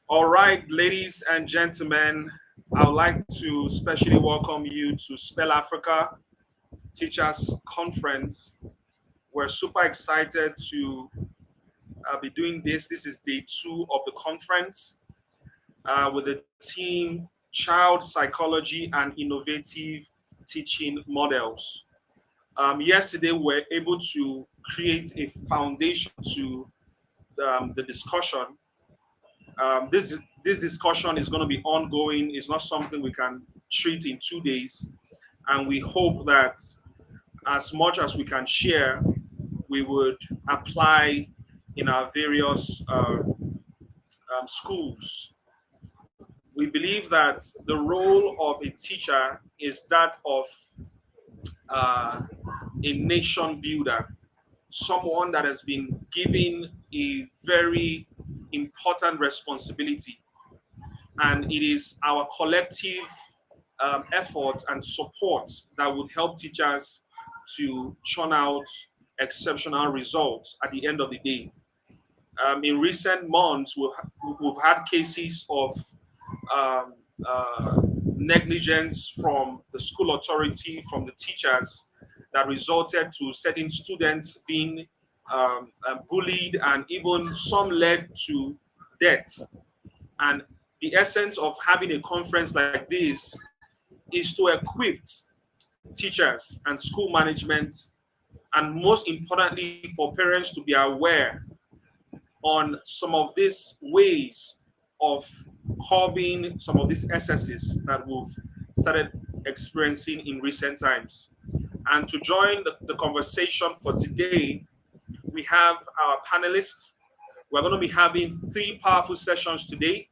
All right, ladies and gentlemen, I would like to specially welcome you to Spell Africa Teachers Conference. We're super excited to be doing this. This is day 2 of the conference with the team Child Psychology and Innovative Teaching Models. Yesterday, we were able to create a foundation to the discussion. This discussion is going to be ongoing. It's not something we can treat in 2 days, and we hope that as much as we can share, we would apply in our various schools. We believe that the role of a teacher is that of uh, a nation builder, someone that has been given a very important responsibility, and it is our collective effort and support that would help teachers to churn out exceptional results at the end of the day. In recent months, we've had cases of um, uh, negligence from the school authority, from the teachers, that resulted to certain students being bullied, and even some led to death. And the essence of having a conference like this is to equip teachers and school management, and most importantly, for parents to be aware on some of these ways of curbing some of these excesses that we've started experiencing in recent times. And to join the conversation for today, we have our panelists. We're going to be having 3 powerful sessions today,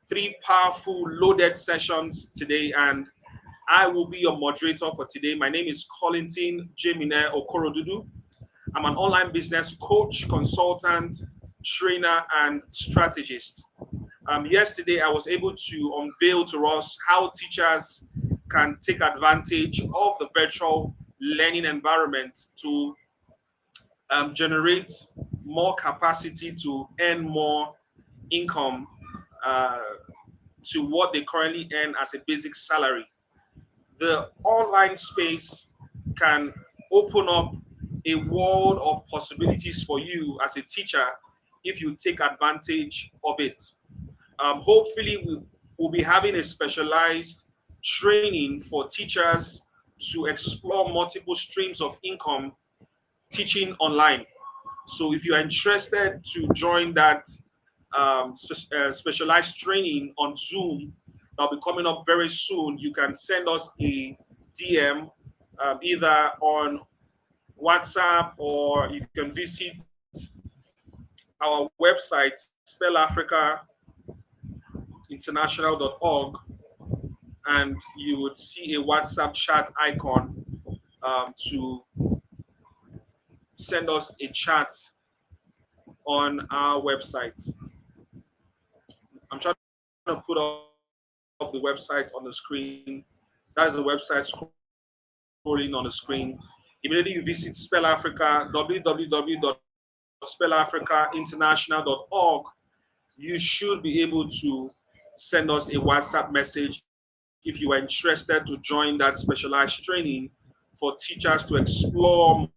3 powerful loaded sessions today, and I will be your moderator for today. My name is Colinton Jemine Okorodudu. I'm an online business coach, consultant, trainer, and strategist. Yesterday, I was able to unveil to us how teachers can take advantage of the virtual learning environment to generate more capacity to earn more income uh, to what they currently earn as a basic salary. The online space can open up a world of possibilities for you as a teacher if you take advantage of it. Hopefully, we'll be having a specialized training for teachers to explore multiple streams of income teaching online. So if you are interested to join that specialized training on Zoom, that'll be coming up very soon, you can send us a DM either on WhatsApp, or you can visit our website, spellafricainternational.org, and you would see a WhatsApp chat icon to send us a chat on our website. I'm trying to put up the website on the screen. That is the website scrolling on the screen. Immediately you visit Spell Africa, www.spellafricainternational.org. You should be able to send us a WhatsApp message if you are interested to join that specialized training for teachers to explore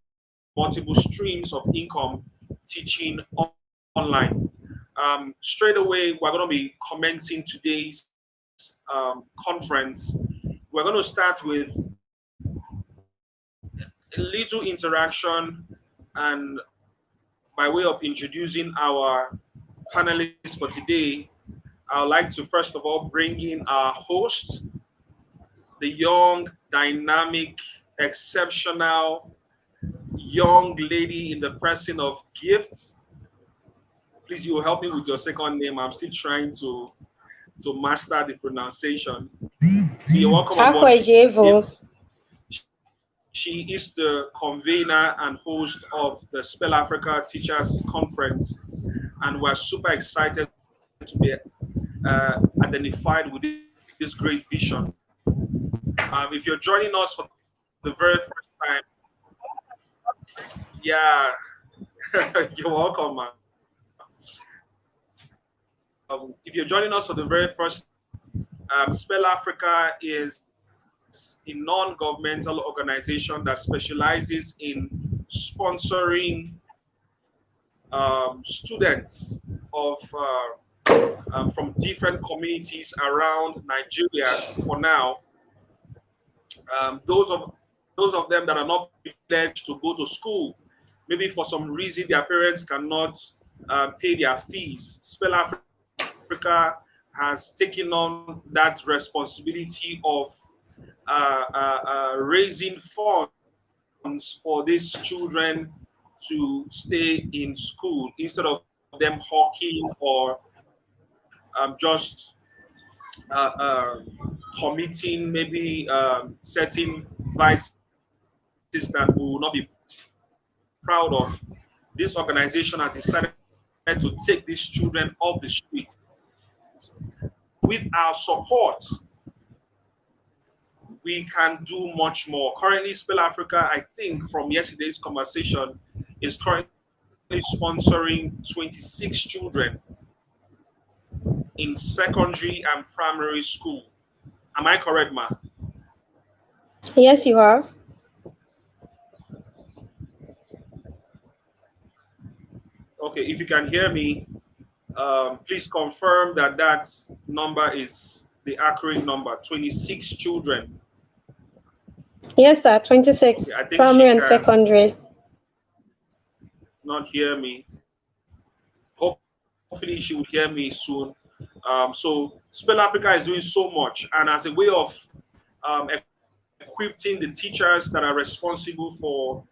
multiple streams of income teaching online. Straight away, we're going to be commencing today's conference. We're going to start with a little interaction, and by way of introducing our panelists for today, I would like to first of all bring in our host, the young, dynamic, exceptional young lady in the person of Gifts. Please, you will help me with your second name. I'm still trying to master the pronunciation. So you're welcome aboard, Gift. She is the convener and host of the Spell Africa Teachers Conference, and we're super excited to be identified with this great vision. If you're joining us for the very first time, yeah, you're welcome, man. Okay, if you're joining us for the very first time, Spell Africa is a non-governmental organization that specializes in sponsoring students of from different communities around Nigeria. For now, those of them that are not privileged to go to school, maybe for some reason their parents cannot pay their fees. Spell Africa has taken on that responsibility of raising funds for these children to stay in school instead of them hawking or just committing maybe certain vices that we will not be proud of. This organization has decided to take these children off the street. And with our support, we can do much more. Currently, Spell Africa, I think from yesterday's conversation, is currently sponsoring 26 children in secondary and primary school. Am I correct, ma? Yes, you are. Okay, if you can hear me, please confirm that that number is the accurate number, 26 children. Yes, sir. Okay, 26, I think she primary and can secondary. not hear me. Hopefully, she will hear me soon. So, Spell Africa is doing so much, and as a way of equipping the teachers that are responsible for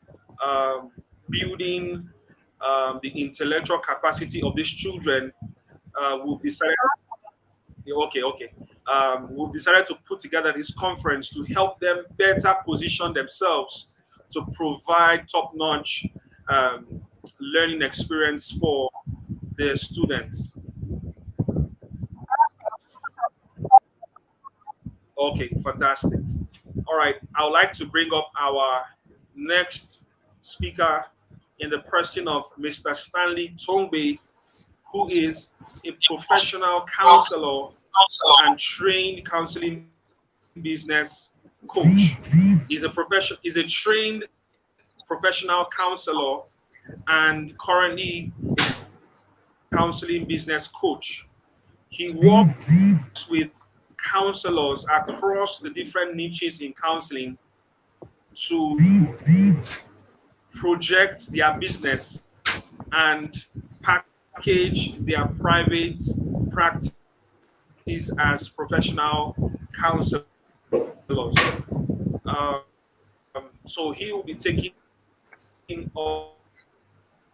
building the intellectual capacity of these children, we've decided. Okay. We've decided to put together this conference to help them better position themselves to provide top-notch learning experience for their students. Okay, fantastic. All right, I would like to bring up our next speaker in the person of Mr. Stanley Tongbe, who is a professional counselor and trained counseling business coach. He's a trained professional counselor and currently a counseling business coach. He works with counselors across the different niches in counseling to project their business and package their private practice as professional counselors. So he will be taking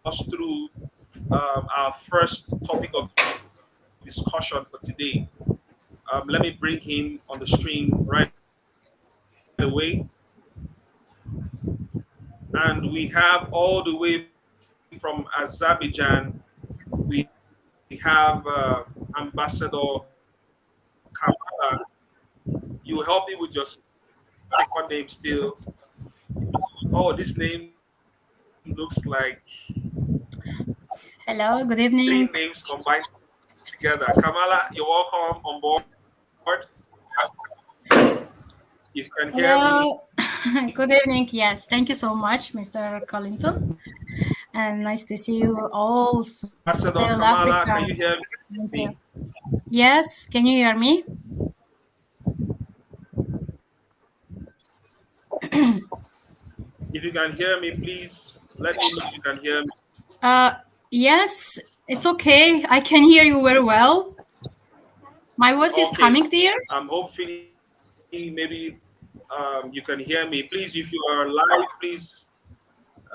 us through our first topic of discussion for today. Let me bring him on the screen right away. And we have all the way from Azerbaijan, we have Ambassador Kamala. You will help me with your second name still. Oh, this name looks like Hello, good three names evening. combined together. Kamala, you're welcome on board. If you can hear me, Hello, good evening. Yes, thank you so much, Mr. Collington. And nice to see you all, Ambassador Spell Kamala, can you Africans. hear Thank me? you. Yes, can you hear me? If you can hear me, please let me know if you can hear me. Uh, yes, it's okay. I can hear you very well. My voice is Okay. coming there. Hopefully, maybe you can hear me. Please, if you are live, please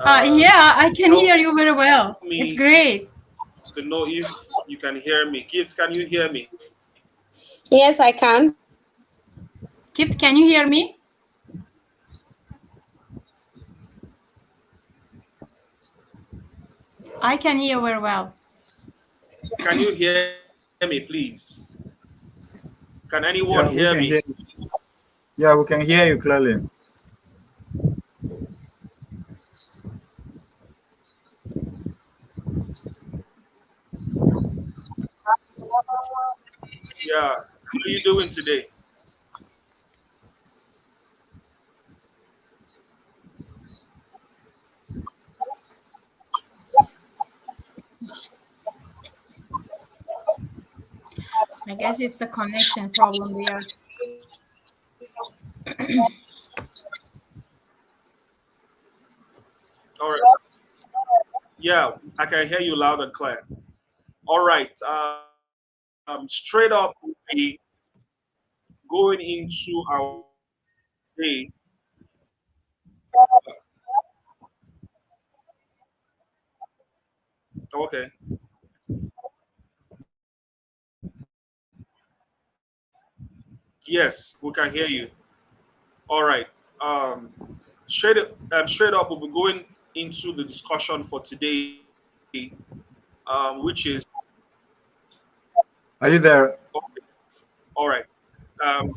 Yeah, I can help hear you very well. me It's great. to know if you can hear me. Gift, can you hear me? Yes, I can. Kip, can you hear me? I can hear very well. Can you hear me, please? Can anyone hear Yeah, me? we can hear you. Yeah, we can hear you clearly. Yeah. How are you doing today? I guess it's the connection problem there. All right. Yeah, I can hear you loud and clear. All right. Straight up, we'll be going into our day. Okay. Yes, we can hear you. All right. Um, straight up, we'll be going into the discussion for today, which is Are you there? okay. All right.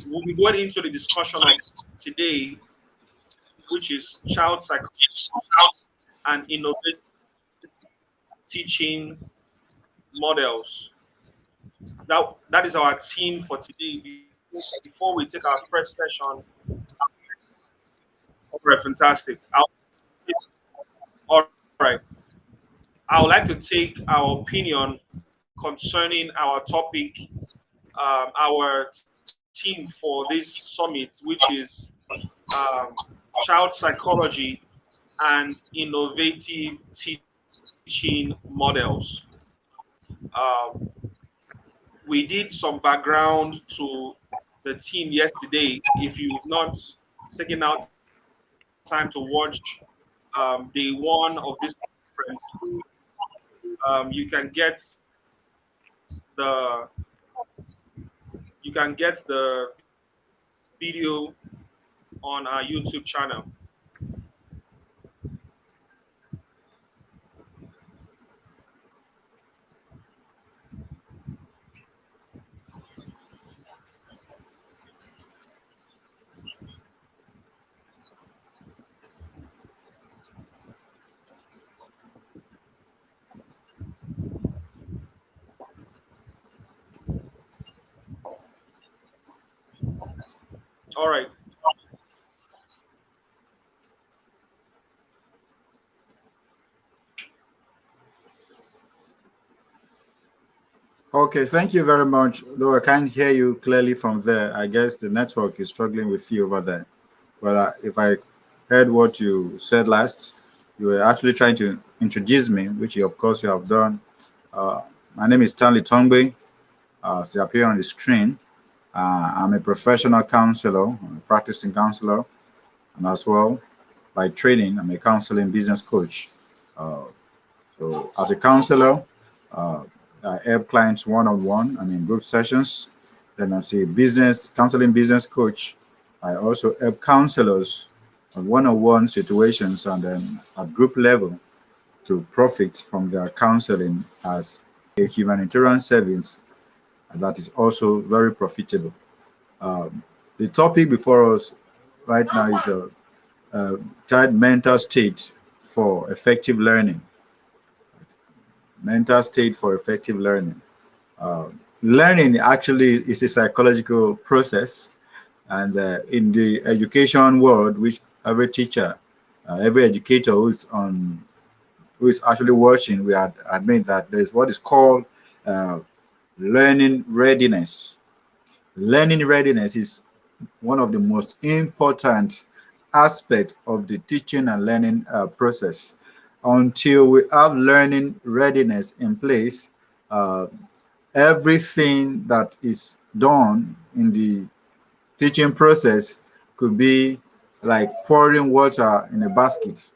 We'll be going into the discussion of today, which is child psychology and innovative teaching models. That is our theme for today. Before we take our first session, all right, fantastic. All right. I would like to take our opinion concerning our topic, our theme for this summit, which is um, child psychology and innovative teaching models. Um, we did some background to the team yesterday. If you've not taken out time to watch day one of this conference, you can get the video on our YouTube channel. All right. Okay, thank you very much. Though I can't hear you clearly from there, I guess the network is struggling with you over there. But if I heard what you said last, you were actually trying to introduce me, which you, of course you have done. Uh, my name is Stanley Tongbe, as you appear on the screen. I'm a professional counselor, I'm a practicing counselor, and as well, by training, I'm a counseling business coach. Uh, so as a counselor, uh, I help clients one-on-one and in group sessions. Then as a business counseling business coach, I also help counselors on one-on-one situations and then at group level to profit from their counseling as a humanitarian service that is also very profitable. The topic before us right now is a child mental state for effective learning. Mental state for effective learning. Learning actually is a psychological process, and in the education world, which every teacher, every educator who is actually watching, we admit that there is what is called uh, learning readiness. Learning readiness is one of the most important aspects of the teaching and learning process. Until we have learning readiness in place, uh, everything that is done in the teaching process could be like pouring water in a basket.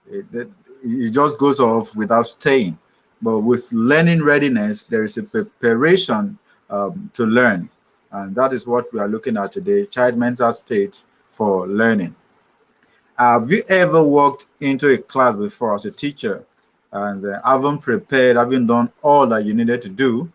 It just goes off without staying. But with learning readiness, there is a preparation to learn. And that is what we are looking at today, child mental state for learning. Have you ever walked into a class before as a teacher and haven't prepared, haven't done all that you needed to do?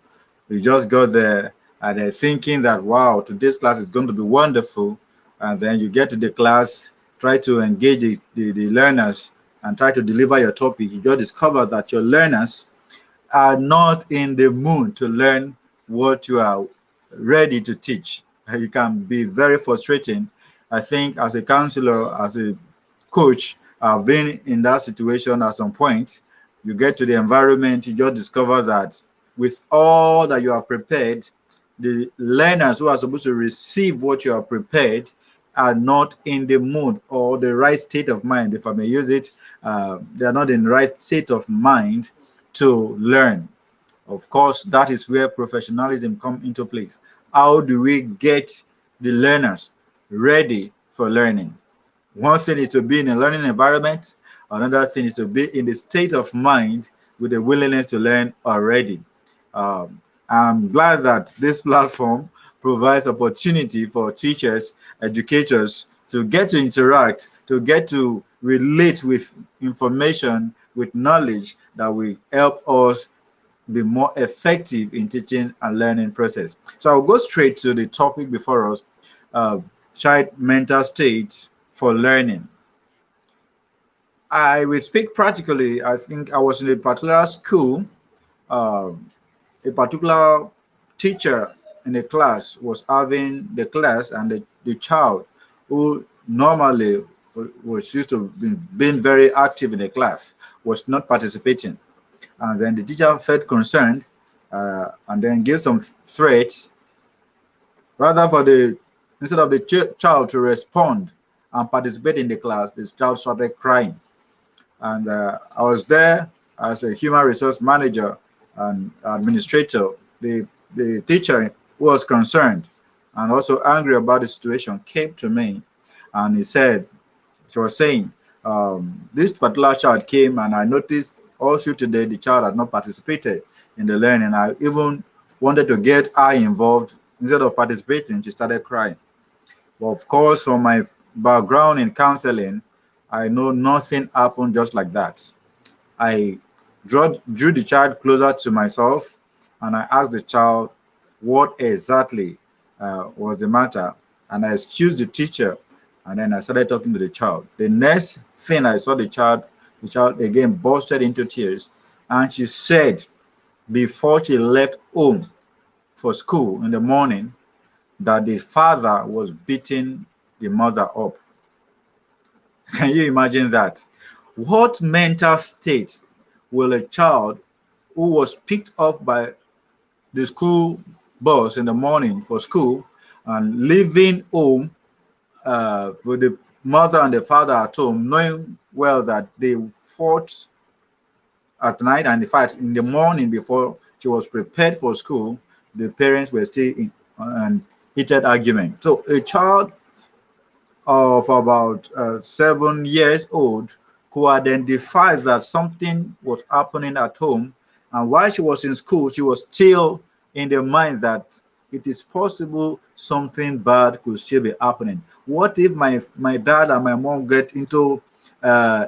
You just got there and thinking that, wow, today's class is going to be wonderful. And then you get to the class, try to engage the learners and try to deliver your topic. You just discover that your learners are not in the mood to learn what you are ready to teach. It can be very frustrating. I think as a counselor, as a coach, I've been in that situation at some point. You get to the environment, you just discover that with all that you have prepared, the learners who are supposed to receive what you have prepared are not in the mood or the right state of mind, if I may use it. They are not in the right state of mind to learn. Of course, that is where professionalism comes into place. How do we get the learners ready for learning? One thing is to be in a learning environment. Another thing is to be in the state of mind with a willingness to learn already. I'm glad that this platform provides opportunity for teachers, educators to get to interact, to get to relate with information, with knowledge that will help us be more effective in teaching and learning process. So I'll go straight to the topic before us, uh, child mental state for learning. I will speak practically. I think I was in a particular school. A particular teacher in the class was having the class, and the child who normally was used to being very active in the class was not participating. And then the teacher felt concerned and then gave some threats. Rather for the instead of the child to respond and participate in the class, this child started crying. And I was there as a human resource manager and administrator. The teacher who was concerned and also angry about the situation came to me, and she was saying, this particular child came, and I noticed also today the child had not participated in the learning. I even wanted to get her involved. Instead of participating, she started crying. But of course, from my background in counseling, I know nothing happened just like that. I drew the child closer to myself, and I asked the child what exactly was the matter. And I excused the teacher, and then I started talking to the child. The next thing I saw the child again bursted into tears, and she said before she left home for school in the morning that the father was beating the mother up. Can you imagine that? What mental state will a child who was picked up by the school bus in the morning for school and leaving home with the mother and the father at home, knowing well that they fought at night, and in fact, in the morning before she was prepared for school, the parents were still in an heated argument. So a child of about 7 years old could identify that something was happening at home, and while she was in school, she was still in the mind that it is possible something bad could still be happening. What if my dad and my mom get into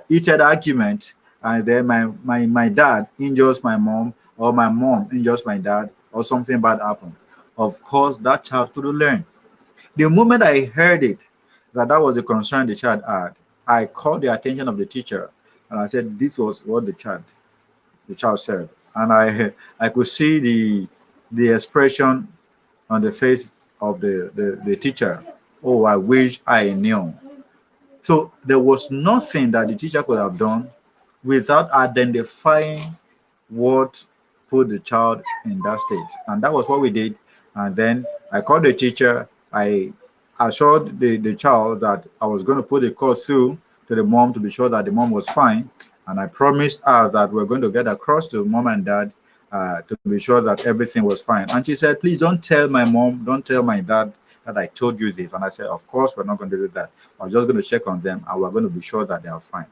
heated argument, and then my dad injures my mom, or my mom injures my dad, or something bad happened? Of course, that child couldn't learn. The moment I heard it, that was the concern the child had, I called the attention of the teacher, and I said this was what the child said, and I could see the expression on the face of the teacher. Oh, I wish I knew. So there was nothing that the teacher could have done without identifying what put the child in that state. And that was what we did. And then I called the teacher. I assured the child that I was going to put the call through to the mom to be sure that the mom was fine. And I promised her that we're going to get across to mom and dad to be sure that everything was fine. And she said, please don't tell my mom, don't tell my dad that I told you this. And I said, of course, we're not going to do that. I'm just going to check on them, and we're going to be sure that they are fine.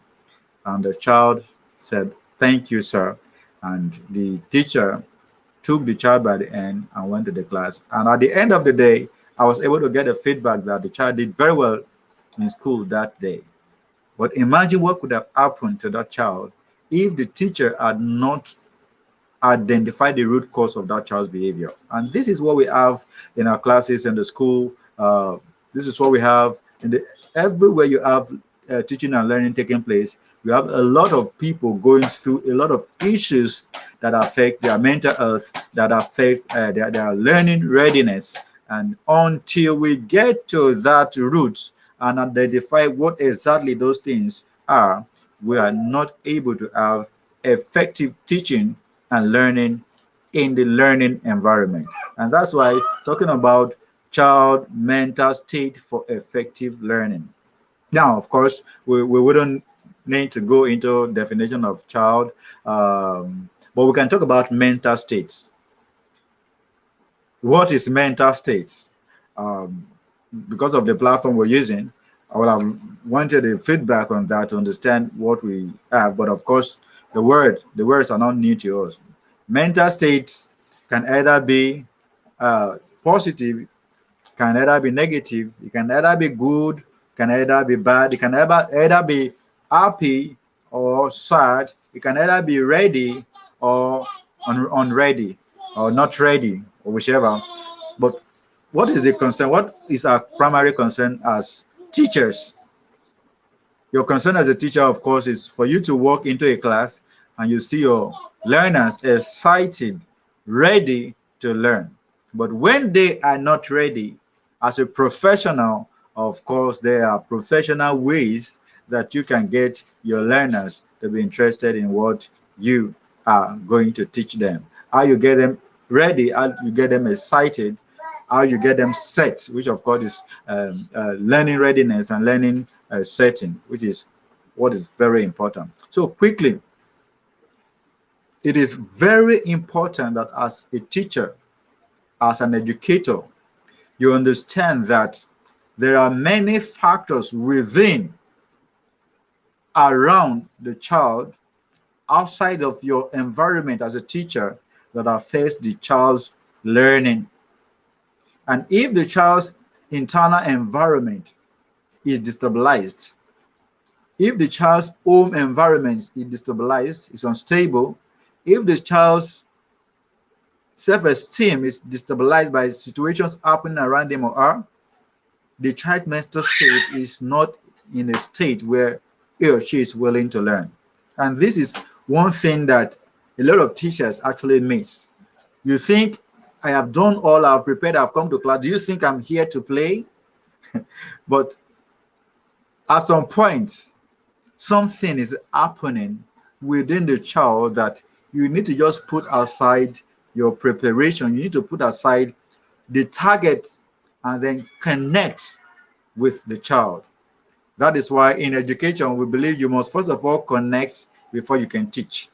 And the child said, thank you, sir. And the teacher took the child by the hand and went to the class. And at the end of the day, I was able to get a feedback that the child did very well in school that day. But imagine what could have happened to that child if the teacher had not identified the root cause of that child's behavior. And this is what we have in our classes in the school. This is what we have in everywhere you have teaching and learning taking place, we have a lot of people going through a lot of issues that affect their mental health, that affect their learning readiness. And until we get to that root and identify what exactly those things are, we are not able to have effective teaching and learning in the learning environment. And that's why talking about child mental state for effective learning. Now, of course, we wouldn't need to go into definition of child, but we can talk about mental states. What is mental states? Um, because of the platform we're using, I would have wanted a feedback on that to understand what we have. But of course, the words are not new to us. Mental states can either be positive, can either be negative, it can either be good, can either be bad, it can either be happy or sad, it can either be ready or unready or not ready or whichever. But what is the concern? What is our primary concern as teachers? Your concern as a teacher, of course, is for you to walk into a class and you see your learners excited, ready to learn. But when they are not ready, as a professional, of course, there are professional ways that you can get your learners to be interested in what you are going to teach them. How you get them ready, how you get them excited, how you get them set, which of course is learning readiness and learning setting, which is what is very important. So quickly, it is very important that as a teacher, as an educator, you understand that there are many factors within, around the child, outside of your environment as a teacher that affects the child's learning. And if the child's internal environment is destabilized, if the child's home environment is destabilized, is unstable, if the child's self-esteem is destabilized by situations happening around him or her, the child's mental state is not in a state where he or she is willing to learn. And this is one thing that a lot of teachers actually miss. You think, I have done all, I've prepared, I've come to class. Do you think I'm here to play? But at some point, something is happening within the child that you need to just put aside your preparation. You need to put aside the target and then connect with the child. That is why in education, we believe you must first of all connect before you can teach.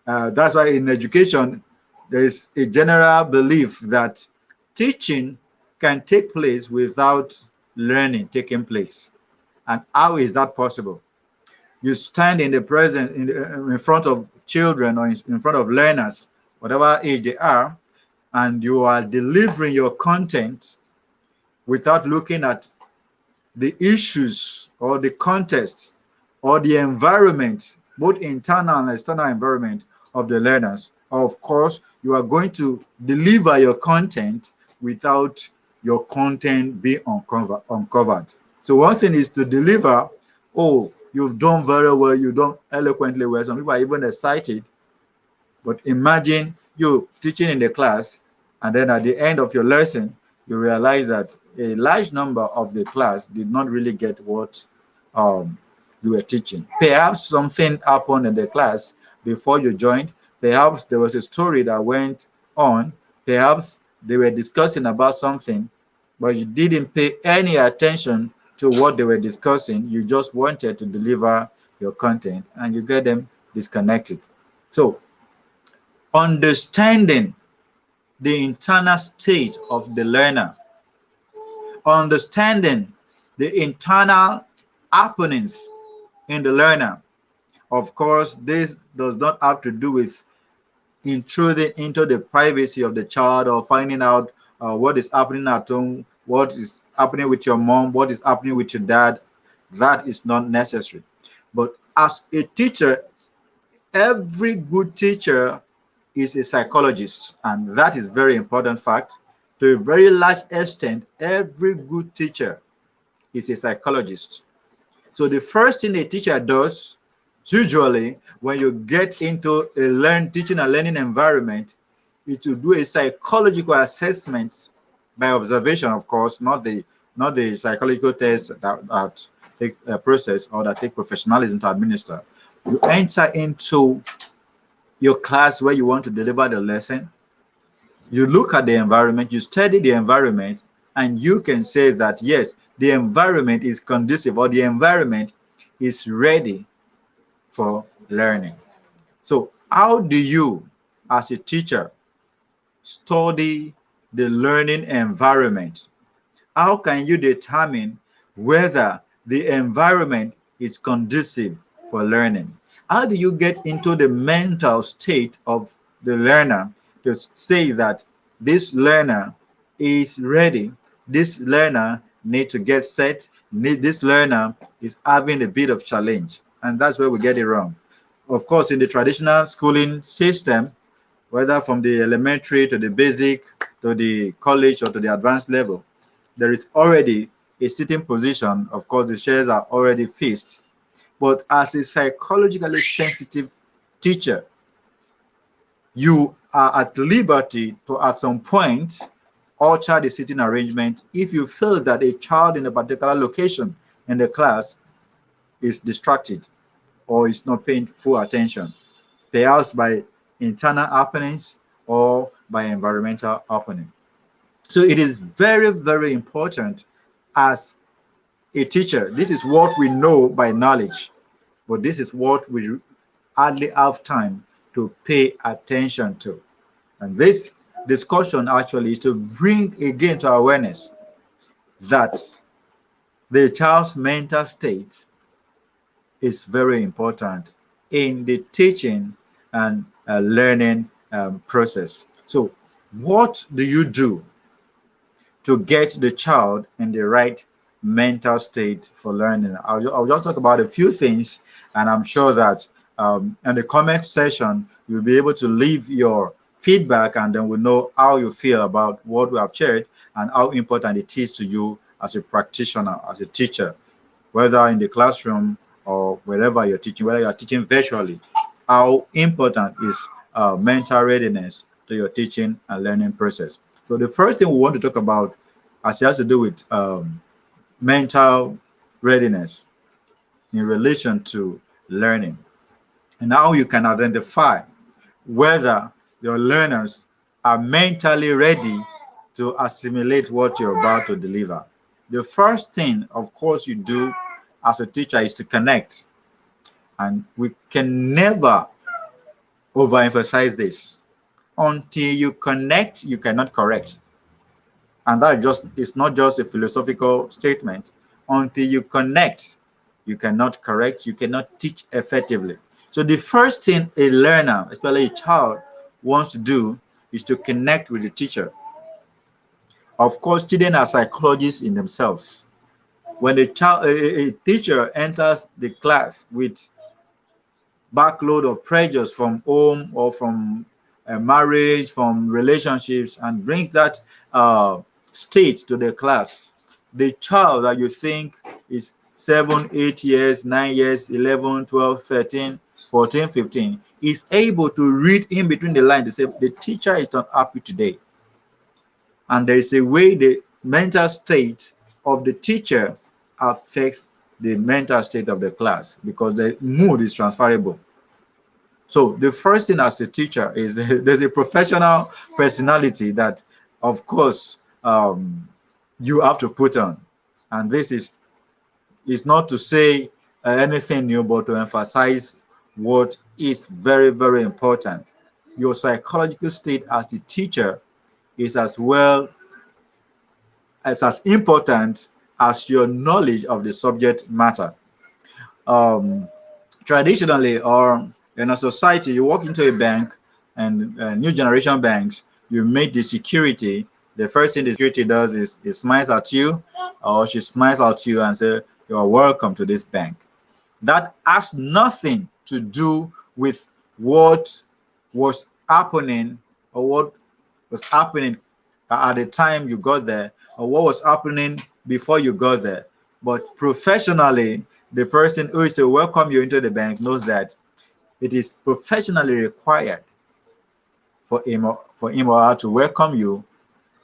That's why in education, there is a general belief that teaching can take place without learning taking place. And how is that possible? You stand in the present, in front of children or in front of learners, whatever age they are, and you are delivering your content without looking at the issues or the contexts or the environment, both internal and external environment of the learners. Of course, you are going to deliver your content without your content being uncovered. So one thing is to deliver, oh, you've done very well, you've done eloquently well. Some people are even excited. But imagine you teaching in the class, and then at the end of your lesson, you realize that a large number of the class did not really get what you were teaching. Perhaps something happened in the class before you joined. Perhaps there was a story that went on. Perhaps they were discussing about something, but you didn't pay any attention to what they were discussing. You just wanted to deliver your content, and you get them disconnected. So understanding the internal state of the learner, understanding the internal happenings in the learner. Of course, this does not have to do with intruding into the privacy of the child or finding out what is happening at home, what is happening with your mom, what is happening with your dad. That is not necessary. But as a teacher, every good teacher is a psychologist, and that is very important fact. To a very large extent, every good teacher is a psychologist. So the first thing a teacher does, usually when you get into a teaching and learning environment, is to do a psychological assessment by observation, of course, not the psychological tests that take a process or that take professionalism to administer. You enter into your class where you want to deliver the lesson. You look at the environment, you study the environment, and you can say that yes, the environment is conducive or the environment is ready for learning. So how do you, as a teacher, study the learning environment? How can you determine whether the environment is conducive for learning? How do you get into the mental state of the learner to say that this learner is ready, this learner needs to get set, this learner is having a bit of challenge? And that's where we get it wrong. Of course, in the traditional schooling system, whether from the elementary to the basic to the college or to the advanced level, there is already a sitting position. Of course, the chairs are already fixed. But as a psychologically sensitive teacher, you are at liberty to, at some point, alter the sitting arrangement if you feel that a child in a particular location in the class is distracted or is not paying full attention, perhaps by internal happenings or by environmental happening. So it is very, very important as a teacher. This is what we know by knowledge, but this is what we hardly have time to pay attention to. And this discussion actually is to bring again to awareness that the child's mental state is very important in the teaching and learning process. So what do you do to get the child in the right mental state for learning? I'll just talk about a few things, and I'm sure that in the comment section, you'll be able to leave your feedback, and then we'll know how you feel about what we have shared and how important it is to you as a practitioner, as a teacher, whether in the classroom or wherever you're teaching, whether you're teaching virtually. How important is mental readiness to your teaching and learning process? So the first thing we want to talk about has to do with mental readiness in relation to learning, and how you can identify whether your learners are mentally ready to assimilate what you're about to deliver. The first thing, of course, you do as a teacher is to connect. And we can never overemphasize this. Until you connect, you cannot correct. And that is not just a philosophical statement. Until you connect, you cannot correct, you cannot teach effectively. So the first thing a learner, especially a child, wants to do is to connect with the teacher. Of course, children are psychologists in themselves. When a teacher enters the class with backload of pressures from home or from marriage, from relationships, and brings that state to the class, the child that you think is 7, 8 years, 9 years, 11, 12, 13, 14, 15 is able to read in between the lines to say the teacher is not happy today. And there is a way the mental state of the teacher affects the mental state of the class, because the mood is transferable. So the first thing as a teacher is there's a professional personality that, of course, you have to put on. And this is not to say anything new, but to emphasize what is very, very important. Your psychological state as the teacher is as important as your knowledge of the subject matter. Traditionally, or in a society, you walk into a bank, and new generation banks, you meet the security. The first thing the security does is it smiles at you, or she smiles at you and says, "You are welcome to this bank." That has nothing to do with what was happening or what was happening at the time you got there, or what was happening before you got there. But professionally, the person who is to welcome you into the bank knows that it is professionally required for him or her to welcome you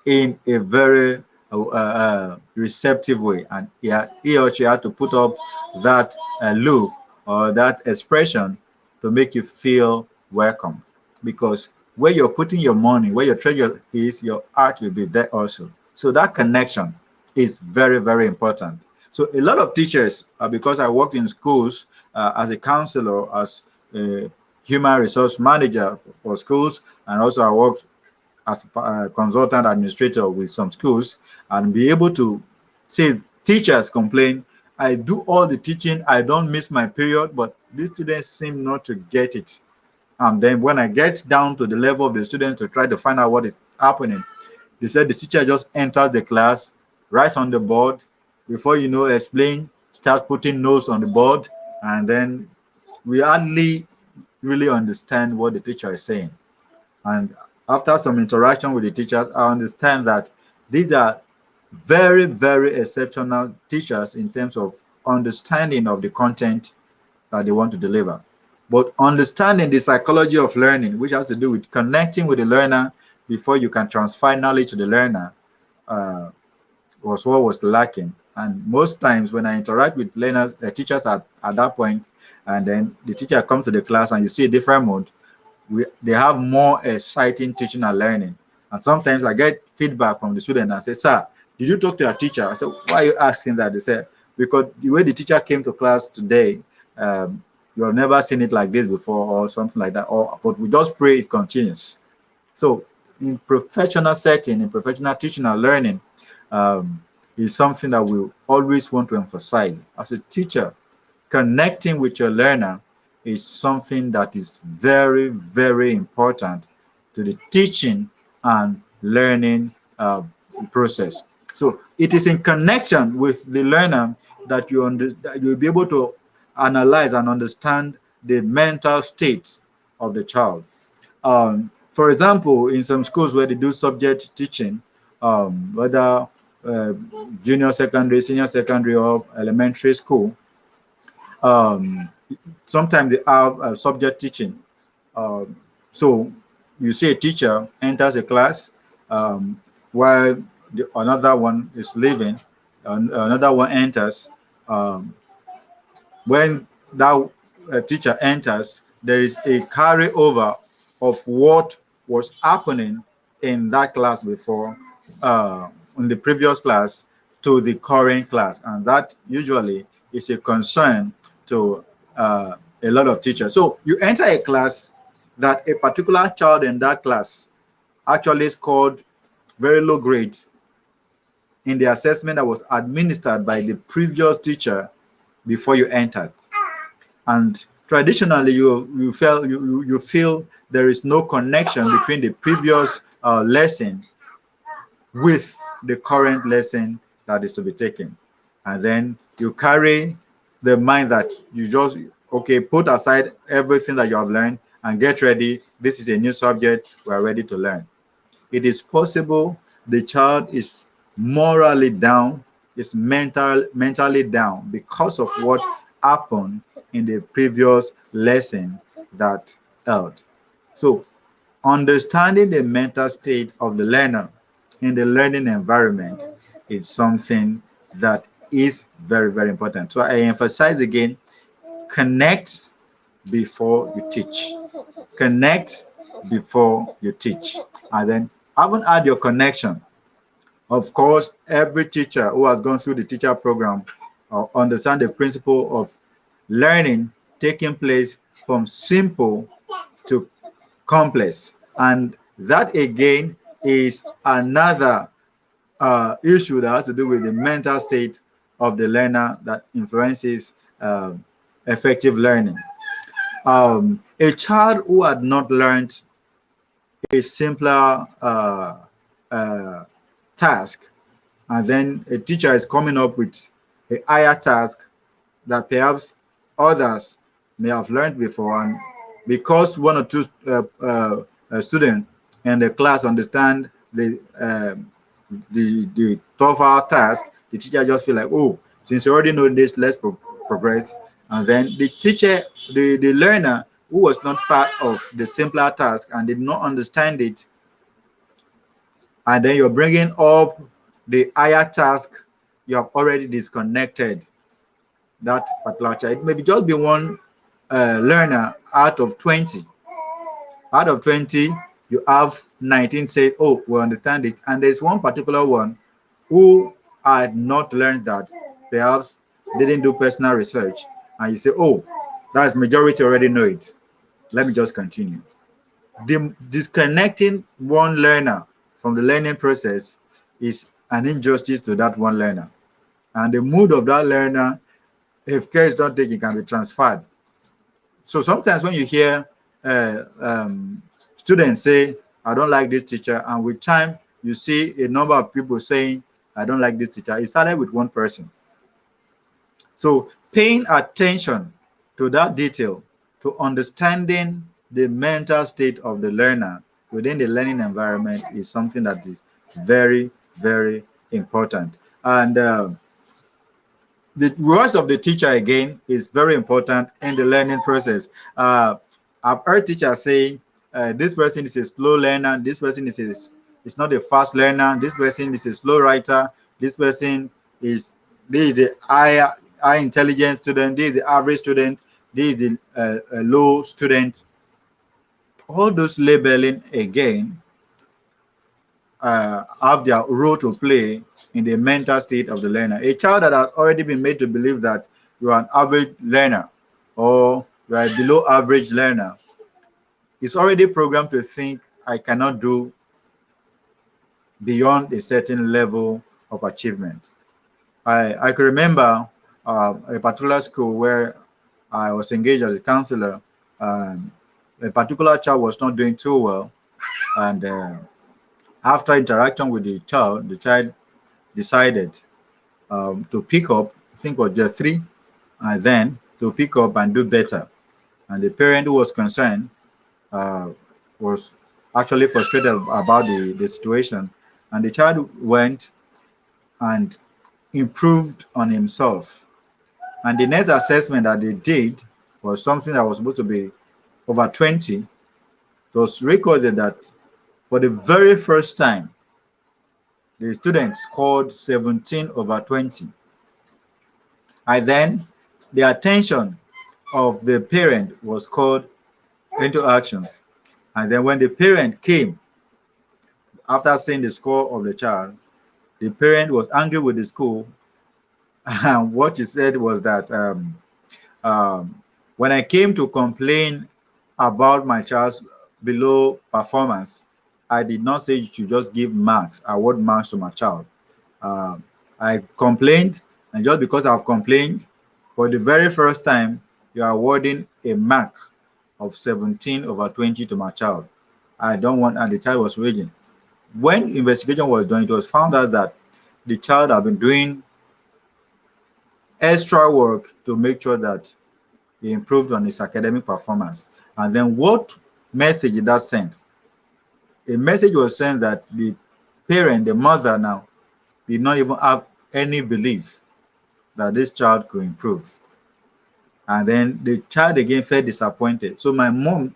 in a very receptive way, and he or she had to put up that look or that expression to make you feel welcome, because where you're putting your money, where your treasure is, your heart will be there also. So that connection is very, very important. So a lot of teachers, because I worked in schools as a counselor, as a human resource manager for schools, and also I worked as a consultant administrator with some schools, and be able to say teachers complain, I do all the teaching, I don't miss my period, but these students seem not to get it. And then when I get down to the level of the students to try to find out what is happening, they said the teacher just enters the class, writes on the board, before you know, explain, starts putting notes on the board, and then we hardly really understand what the teacher is saying. And after some interaction with the teachers, I understand that these are very, very exceptional teachers in terms of understanding of the content that they want to deliver. But understanding the psychology of learning, which has to do with connecting with the learner before you can transfer knowledge to the learner, was what was lacking. And most times when I interact with learners, teachers at that point, and then the teacher comes to the class and you see a different mode, they have more exciting teaching and learning. And sometimes I get feedback from the student and say, sir, did you talk to your teacher? I said, why are you asking that? They said, because the way the teacher came to class today, you have never seen it like this before, or something like that. But we just pray it continues. So in professional setting, in professional teaching and learning, is something that we always want to emphasize. As a teacher, connecting with your learner is something that is very, very important to the teaching and learning process. So it is in connection with the learner that you'll be able to analyze and understand the mental state of the child. For example, in some schools where they do subject teaching, whether junior secondary, senior secondary, or elementary school, sometimes they have subject teaching. So you see a teacher enters a class while another one is leaving, another one enters. When that teacher enters, there is a carryover of what was happening in that class before, in the previous class, to the current class, and that usually is a concern to a lot of teachers. So you enter a class that a particular child in that class actually scored very low grades in the assessment that was administered by the previous teacher before you entered, and traditionally you feel there is no connection between the previous lesson with the current lesson that is to be taken, and then you carry the mind that you just put aside everything that you have learned and get ready. This is a new subject, we are ready to learn. It is possible the child is morally down, is mentally down because of what happened in the previous lesson that held. So understanding the mental state of the learner in the learning environment is something that is very, very important. So I emphasize again, connect before you teach. Connect before you teach. And then having had your connection, of course, every teacher who has gone through the teacher program understand the principle of learning taking place from simple to complex. And that again is another issue that has to do with the mental state of the learner that influences effective learning. A child who had not learned a simpler task, and then a teacher is coming up with a higher task that perhaps others may have learned before, and because one or two students in the class understand the tougher task, the teacher just feel like, oh, since you already know this, let's progress. And then the teacher, the learner who was not part of the simpler task and did not understand it, and then you're bringing up the higher task, you have already disconnected that particular child. It may just be one learner out of 20. Out of 20, you have 19 say, oh, we understand it. And there's one particular one who had not learned that, perhaps didn't do personal research. And you say, oh, that's majority already know it. Let me just continue. Disconnecting one learner from the learning process is an injustice to that one learner. And the mood of that learner, if care is not taken, can be transferred. So sometimes when you hear students say, I don't like this teacher, and with time, you see a number of people saying, I don't like this teacher. It started with one person. So paying attention to that detail, to understanding the mental state of the learner within the learning environment is something that is very, very important. And the voice of the teacher, again, is very important in the learning process. I've heard teachers say, this person is a slow learner, this person is not a fast learner, this person is a slow writer, this person is the high intelligence student, this is the average student, this is the low student. All those labeling, again, have their role to play in the mental state of the learner. A child that has already been made to believe that you are an average learner or you are a below average learner is already programmed to think, I cannot do beyond a certain level of achievement. I could remember a particular school where I was engaged as a counselor. A particular child was not doing too well, and after interaction with the child decided to pick up, I think it was just 3, and then to pick up and do better. And the parent who was concerned was actually frustrated about the situation. And the child went and improved on himself. And the next assessment that they did was something that was supposed to be over 20. It was recorded that for the very first time, the student scored 17 over 20. And then the attention of the parent was called into action. And then when the parent came, after seeing the score of the child, the parent was angry with the school. And what she said was that when I came to complain about my child's below performance, I did not say you should just give marks, award marks to my child. I complained, and just because I've complained, for the very first time, you are awarding a mark of 17 over 20 to my child. I don't want, and the child was raging. When investigation was done, it was found out that the child had been doing extra work to make sure that he improved on his academic performance. And then what message did that send? A message was sent that the parent, the mother now, did not even have any belief that this child could improve. And then the child again felt disappointed. So my mom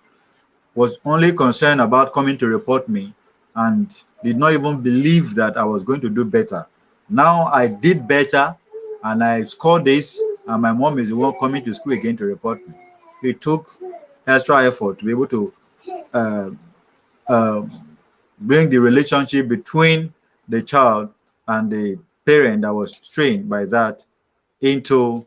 was only concerned about coming to report me and did not even believe that I was going to do better. Now I did better and I scored this, and my mom is the one coming to school again to report me. It took extra effort to be able to bring the relationship between the child and the parent that was strained by that into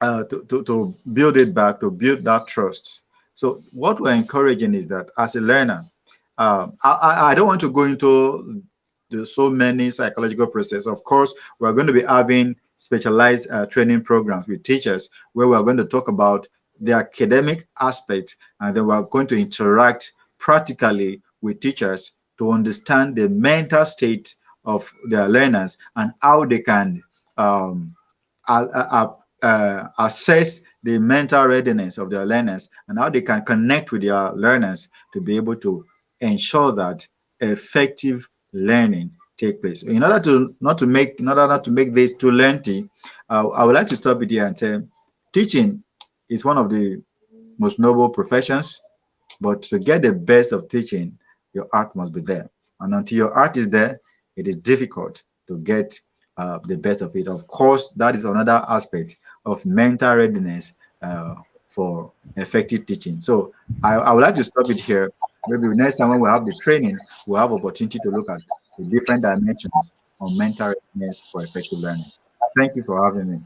to build it back, to build that trust. So what we're encouraging is that as a learner, I don't want to go into so many psychological processes. Of course, we're going to be having specialized training programs with teachers where we're going to talk about the academic aspect, and then we're going to interact practically with teachers to understand the mental state of their learners and how they can assess the mental readiness of their learners and how they can connect with their learners to be able to ensure that effective learning take place. In order to not to make this too lengthy, I would like to stop it here and say, teaching is one of the most noble professions. But to get the best of teaching, your art must be there. And until your art is there, it is difficult to get the best of it. Of course, that is another aspect of mental readiness for effective teaching. So I would like to stop it here. Maybe next time when we have the training, we'll have opportunity to look at the different dimensions of mental readiness for effective learning. Thank you for having me.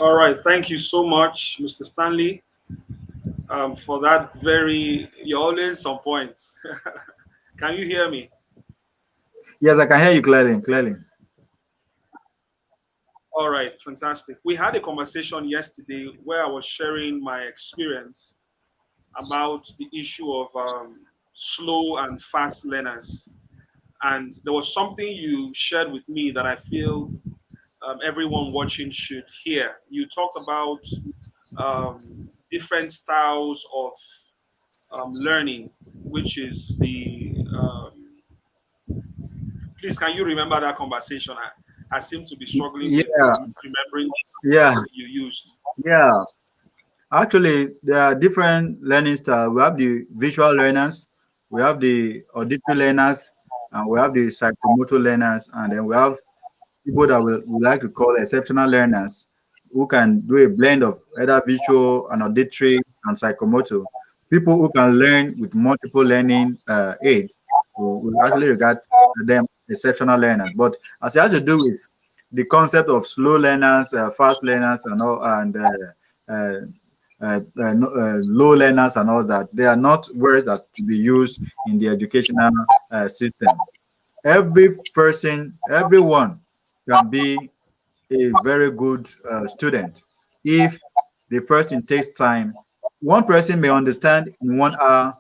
All right. Thank you so much, Mr. Stanley, for that very, you're always on point. Can you hear me? Yes, I can hear you clearly. Clearly. All right, fantastic. We had a conversation yesterday where I was sharing my experience about the issue of slow and fast learners. And there was something you shared with me that I feel everyone watching should hear. You talked about different styles of learning, which is please, can you remember that conversation? I seem to be struggling with Yeah, remembering yeah, words you used. yeah. Actually, there are different learning styles. We have the visual learners, we have the auditory learners, and we have the psychomotor learners, and then we have people that we like to call exceptional learners who can do a blend of either visual and auditory and psychomotor. People who can learn with multiple learning aids, we actually regard them exceptional learners. But as it has to do with the concept of slow learners, fast learners, and all, and uh, low learners and all that, they are not words that to be used in the educational system. Every person, everyone can be a very good student if the person takes time. One person may understand in 1 hour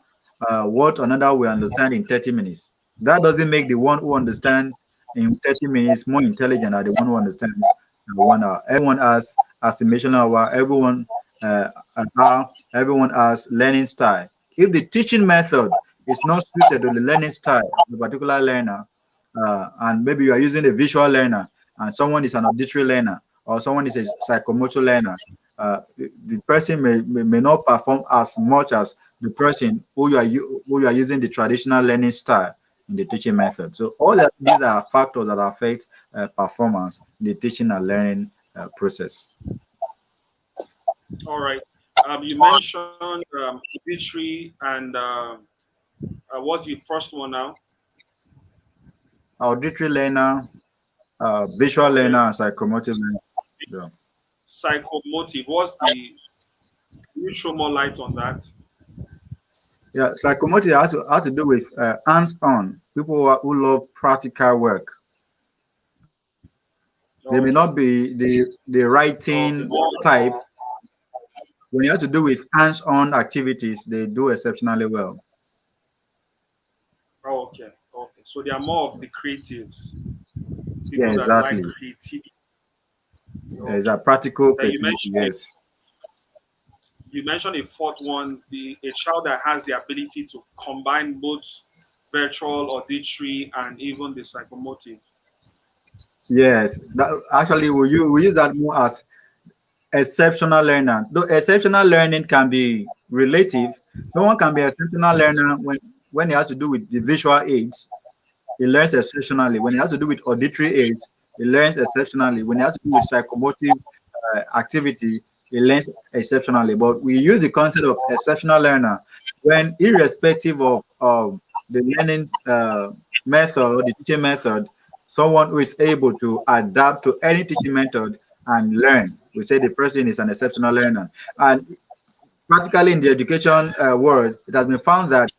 what another will understand in 30 minutes. That doesn't make the one who understands in 30 minutes more intelligent than the one who understands in 1 hour. Everyone has assimilation hour, everyone has learning style. If the teaching method is not suited to the learning style of a particular learner, and maybe you are using a visual learner and someone is an auditory learner or someone is a psychomotor learner, the person may not perform as much as the person who you are using the traditional learning style in the teaching method. So these are factors that affect performance in the teaching and learning process. All right. You mentioned auditory and what's the first one now? Auditory learner, visual Okay. learner, and psychomotor learner. Yeah. Psychomotive. What's the, can you throw more light on that? Yeah, psychomotive has to do with hands-on. People who love practical work. They may Okay. not be the Okay. writing More, type. When you have to do with hands-on activities, they do exceptionally well. okay. Okay. So they are more of the creatives, Yeah, people that like exactly. creativity. It's a Okay. practical Then creativity. Yes. you mentioned a fourth one, a child that has the ability to combine both virtual, auditory, and even the psychomotive. Yes. Actually, we use that more as exceptional learner. Though exceptional learning can be relative, someone can be exceptional learner when it has to do with the visual aids. He learns exceptionally. When it has to do with auditory aids, he learns exceptionally. When it has to do with psychomotive activity, he learns exceptionally. But we use the concept of exceptional learner when, irrespective of the learning method or the teaching method, someone who is able to adapt to any teaching method and learn, we say the person is an exceptional learner. And practically in the education world, it has been found that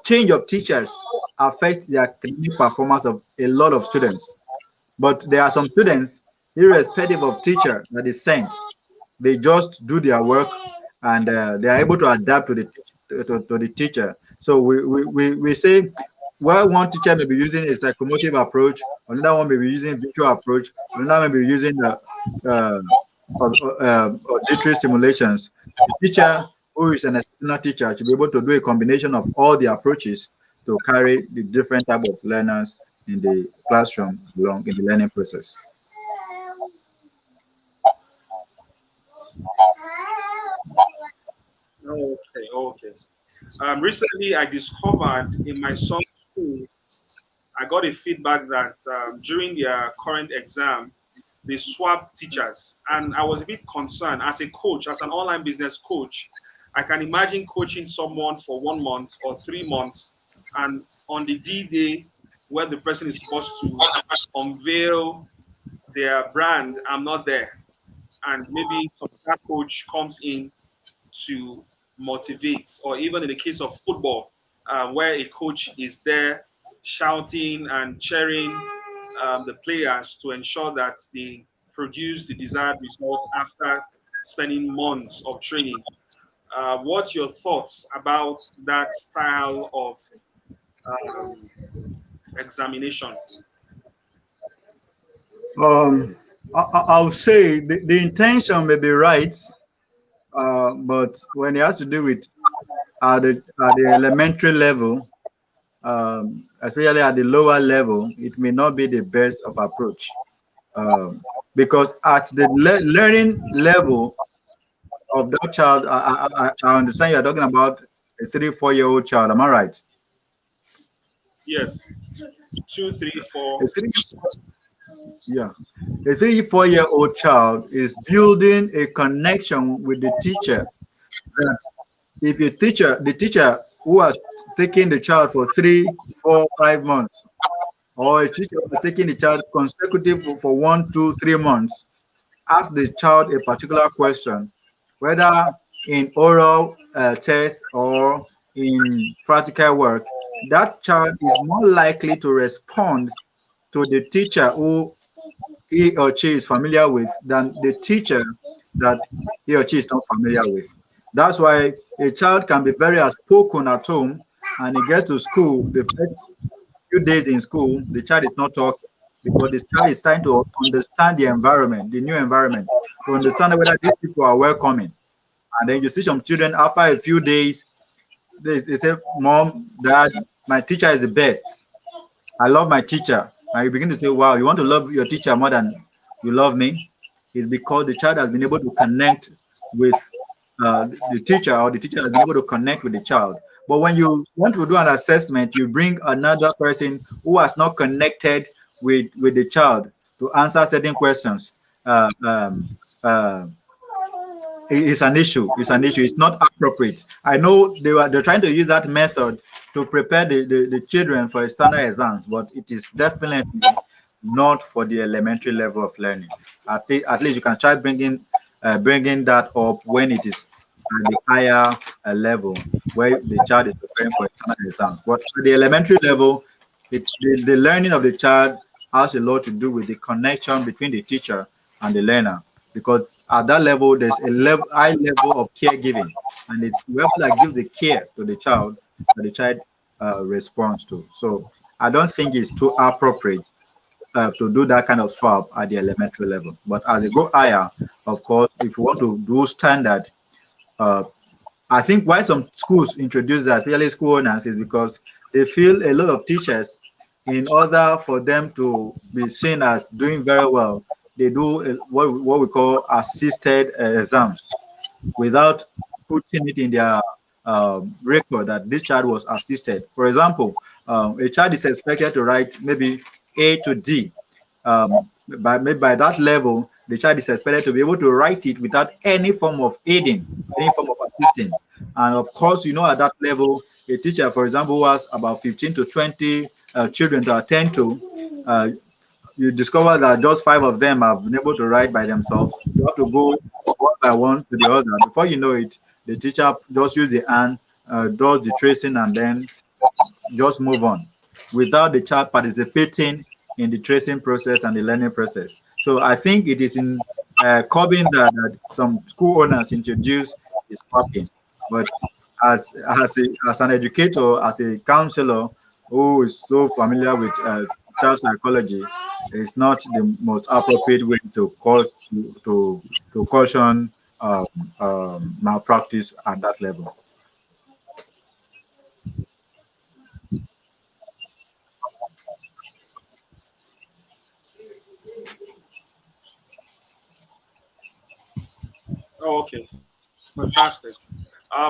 change of teachers affect the academic performance of a lot of students. But there are some students, irrespective of teacher that is sent, they just do their work and they are able to adapt to to the teacher. So we say, well, one teacher may be using a psychomotive approach, another one may be using visual approach, another may be using uh, auditory stimulations. The teacher who is an external teacher should be able to do a combination of all the approaches to carry the different type of learners in the classroom along in the learning process. Okay, okay. Recently, I discovered in my son's school, I got a feedback that during their current exam, they swapped teachers. And I was a bit concerned as a coach, as an online business coach. I can imagine coaching someone for 1 month or 3 months, and on the D day, where the person is supposed to unveil their brand, I'm not there. And maybe some other coach comes in to motivate, or even in the case of football, where a coach is there shouting and cheering the players to ensure that they produce the desired result after spending months of training. What's your thoughts about that style of um, examination? Um, I'll say the intention may be right, but when it has to do with at the elementary level, especially at the lower level, it may not be the best of approach. Because at the learning level of that child, I understand you're talking about a 3, 4 year old child. Am I right? Yes, two, three, A four. three, yeah, a 3, 4 year old child is building a connection with the teacher. That if the teacher who has taken the child for 3, 4, 5 months, or a teacher who has taken the child consecutive for 1, 2, 3 months, ask the child a particular question, whether in oral test or in practical work, that child is more likely to respond to the teacher who he or she is familiar with than the teacher that he or she is not familiar with. That's why a child can be very outspoken at home, and he gets to school, the first few days in school, the child is not talking because the child is trying to understand the environment, the new environment, to understand whether these people are welcoming. And then you see some children after a few days, they say, "Mom, Dad, my teacher is the best. I love my teacher." And you begin to say, "Wow, you want to love your teacher more than you love me?" It's because the child has been able to connect with the teacher, or the teacher has been able to connect with the child. But when you want to do an assessment, you bring another person who has not connected with the child to answer certain questions. Uh, um, uh, it's an issue. It's an issue. It's not appropriate. I know they're trying to use that method to prepare the children for external exams, but it is definitely not for the elementary level of learning. At least you can try bringing that up when it is at the higher level where the child is preparing for external exams. But at the elementary level, the learning of the child has a lot to do with the connection between the teacher and the learner, because at that level there's a high level of caregiving, and it's whoever that gives the care to the child that the child responds to. So I don't think it's too appropriate to do that kind of swap at the elementary level. But as they go higher, of course, if you want to do standard, uh, I think why some schools introduce that, especially school owners, is because they feel a lot of teachers, in order for them to be seen as doing very well, they do what we call assisted exams without putting it in their record that this child was assisted. For example, a child is expected to write maybe A to D. Maybe by that level, the child is expected to be able to write it without any form of aiding, any form of assisting. And of course, at that level, a teacher, for example, who has about 15 to 20 children to attend to, you discover that just 5 of them have been able to write by themselves. You have to go one by one to the other. Before you know it, the teacher just use the hand, does the tracing, and then just move on without the child participating in the tracing process and the learning process. So I think it is in curbing that some school owners introduce is copying. But as an educator, as a counselor who is so familiar with child psychology, it's not the most appropriate way to to caution um, malpractice at that level. Oh, okay, fantastic.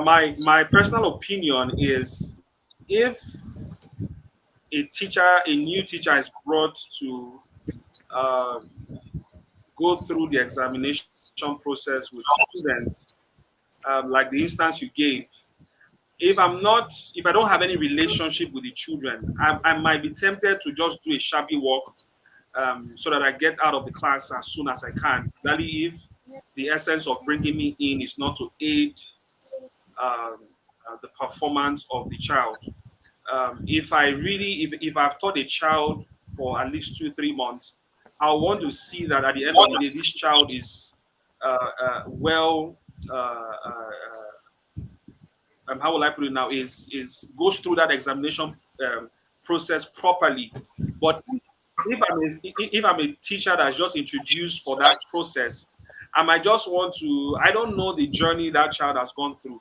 My personal opinion is if a new teacher is brought to uh, go through the examination process with students, like the instance you gave, if I don't have any relationship with the children, I might be tempted to just do a shabby work so that I get out of the class as soon as I can. Especially if the essence of bringing me in is not to aid um, the performance of the child. If I've taught a child for at least 2 3 months, I want to see that at the end of the day, this child is well. How will I put it now? Is goes through that examination process properly. But if I'm a teacher that's just introduced for that process, I might just want to. I don't know the journey that child has gone through.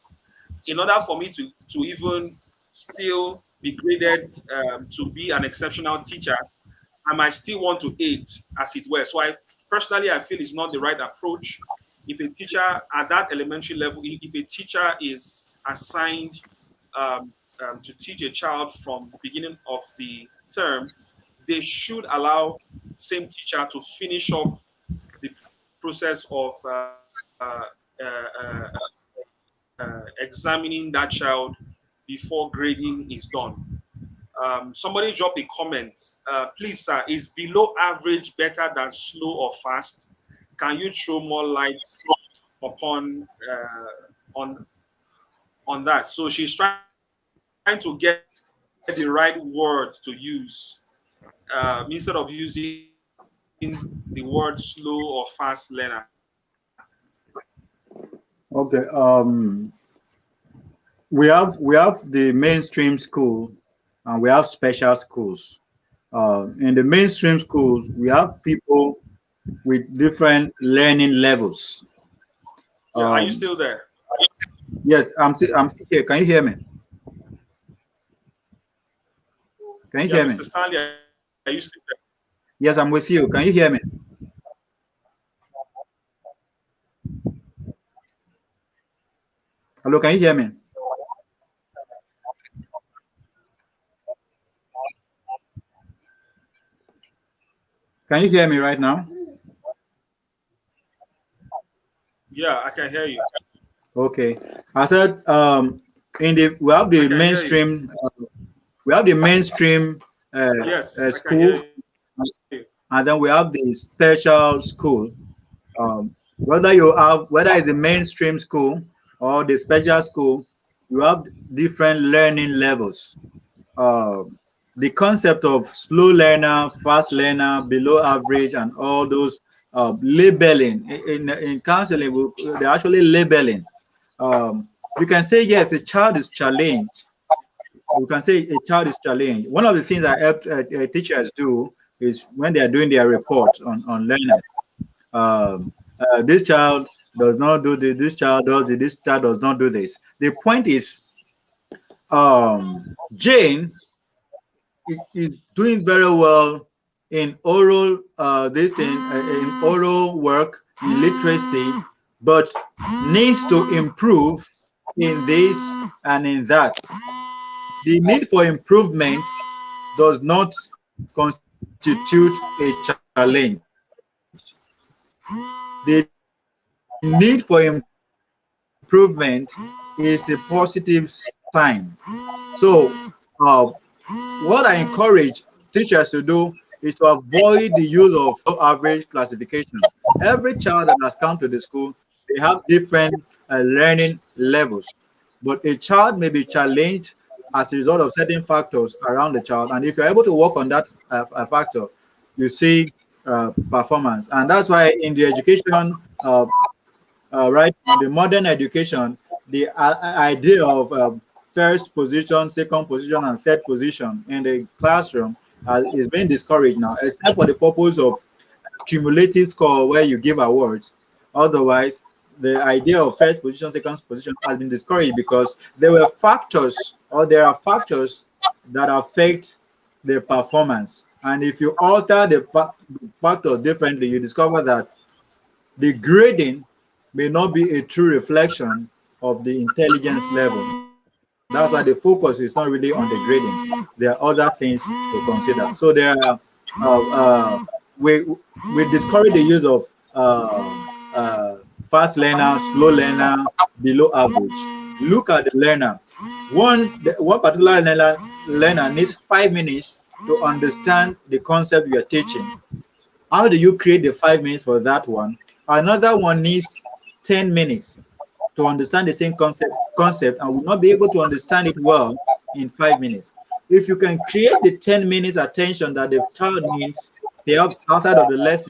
In order for me to even still be graded to be an exceptional teacher, I might still want to aid, as it were. So I feel it's not the right approach. If a teacher at that elementary level, if a teacher is assigned to teach a child from the beginning of the term, they should allow same teacher to finish up the process of examining that child before grading is done. Somebody dropped a comment. Please, sir, is below average better than slow or fast? Can you throw more light upon on that? So she's trying to get the right words to use instead of using the word slow or fast learner. Okay. We have the mainstream school, and we have special schools. In the mainstream schools, we have people with different learning levels. Yeah, are you Um, still there? yes, I'm still here. Can you hear me? Can you Yeah, hear Mr. me? Stanley, are you still there? Yes, I'm with you. Can you hear me? Hello, can you hear me? Can you hear me right now? Yeah, I can hear you. Okay. I said in the I can hear you. we have the mainstream Yes, I can school, hear you. and then we have the special school. Whether it's the mainstream school or the special school, you have different learning levels. Uh, the concept of slow learner, fast learner, below average, and all those labeling in counseling, they're actually labeling. You can say yes, a child is challenged. You can say a child is challenged. One of the things that help teachers do is when they are doing their reports on learners. This child does not do this. This child does it. This child does not do this. The point is, Jane is doing very well in oral this thing in oral work in literacy, but needs to improve in this and in that. The need for improvement does not constitute a challenge. The need for improvement is a positive sign. So, what I encourage teachers to do is to avoid the use of below average classification. Every child that has come to the school, they have different learning levels. But a child may be challenged as a result of certain factors around the child. And if you're able to work on that factor, you see performance. And that's why in the education right now, the modern education, the idea of first position, second position, and third position in the classroom is being discouraged now, except for the purpose of cumulative score where you give awards. Otherwise, the idea of first position, second position has been discouraged because there are factors that affect the performance. And if you alter the factors differently, you discover that the grading may not be a true reflection of the intelligence level. That's why the focus is not really on the grading. There are other things to consider. So there are we discourage the use of uh, fast learner, slow learner, below average. Look at the learner. One particular learner needs 5 minutes to understand the concept you are teaching. How do you create the 5 minutes for that one? Another one needs 10 minutes to understand the same concept and will not be able to understand it well in 5 minutes. If you can create the 10 minutes attention that the child needs, perhaps outside of the lesson,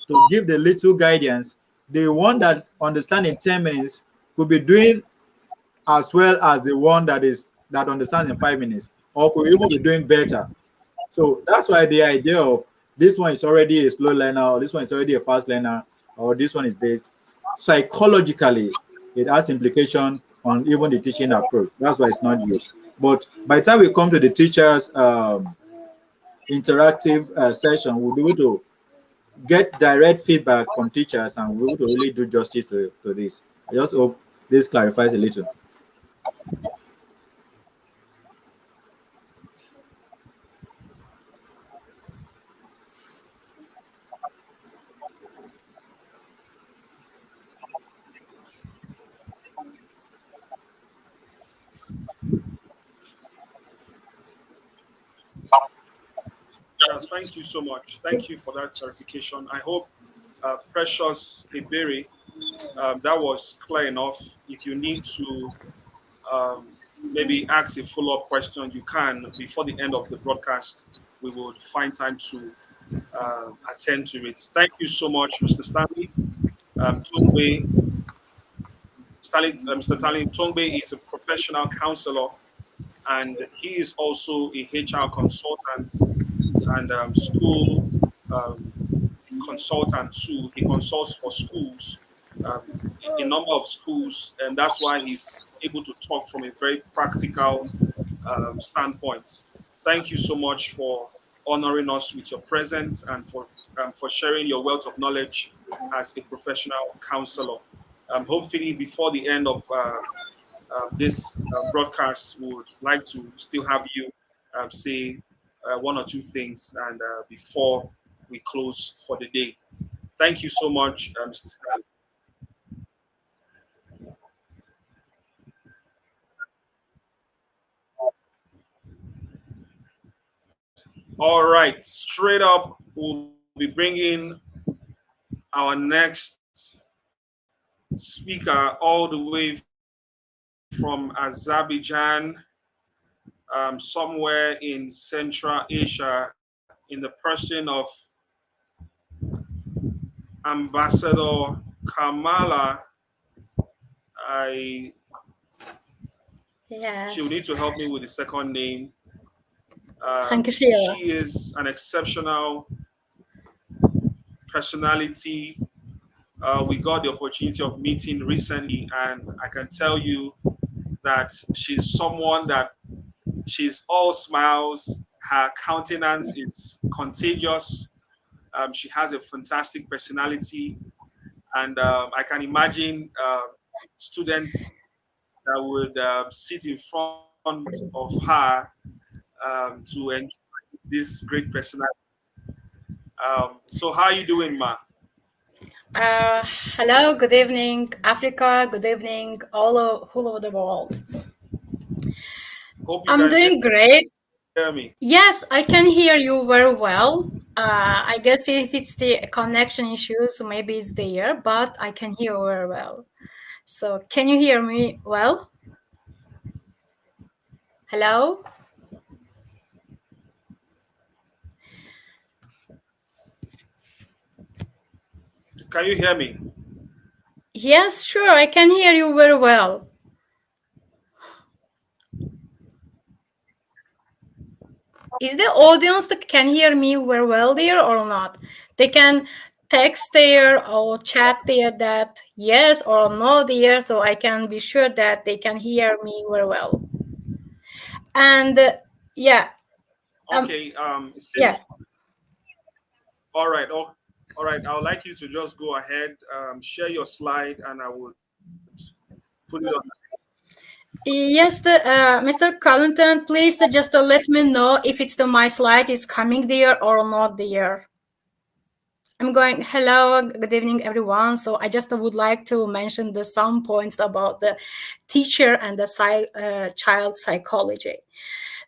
to give the little guidance, the one that understands in 10 minutes could be doing as well as the one that understands in 5 minutes, or could even be doing better. So that's why the idea of this one is already a slow learner, or this one is already a fast learner, or this one is this. Psychologically, it has implication on even the teaching approach. That's why it's not used. But by the time we come to the teachers' interactive session, we'll be able to get direct feedback from teachers and we'll be able to really do justice to this. I just hope this clarifies a little. Yeah, thank you so much. Thank you for that clarification. I hope Precious Iberi, that was clear enough. If you need to maybe ask a follow-up question, you can before the end of the broadcast. We will find time to attend to it. Thank you so much, Mr. Stanley. Tongbe, Mr. Stanley Tongbe is a professional counselor, and he is also a HR consultant and school um, consultant too. He consults for schools, um, a number of schools, and that's why he's able to talk from a very practical standpoint. Thank you so much for honoring us with your presence and for sharing your wealth of knowledge as a professional counselor. Hopefully, before the end of this broadcast, we would like to still have you say one or two things and before we close for the day. Thank you so much, Mr. Stanley. All right, straight up, we'll be bringing our next speaker all the way from Azerbaijan, somewhere in Central Asia, in the person of Ambassador Kamala. I Yes. She will need to help me with the second name. Thank you, She Sheila. is an exceptional personality. We got the opportunity of meeting recently, and I can tell you that she's someone that she's all smiles. Her countenance is contagious. She has a fantastic personality, and I can imagine students that would sit in front of her to enjoy this great personality. So, how are you doing, Ma? Hello, good evening, Africa. Good evening, all over the world. Hope you I'm can doing great. hear me. Yes, I can hear you very well. I guess if it's the connection issue, so maybe it's there, but I can hear very well. So, can you hear me well? Hello? Can you hear me? Yes, sure, I can hear you very well. Is the audience that can hear me very well there or not? They can text there or chat there that yes or no there, so I can be sure that they can hear me very well. And yeah, um, Okay. Since yes. all right. All right, I would like you to just go ahead, share your slide, and I would put it on. Yes, Mr. Carlington, please just let me know if it's the my slide is coming there or not there. I'm going, hello, good evening, everyone. So I just would like to mention some points about the teacher and the child psychology.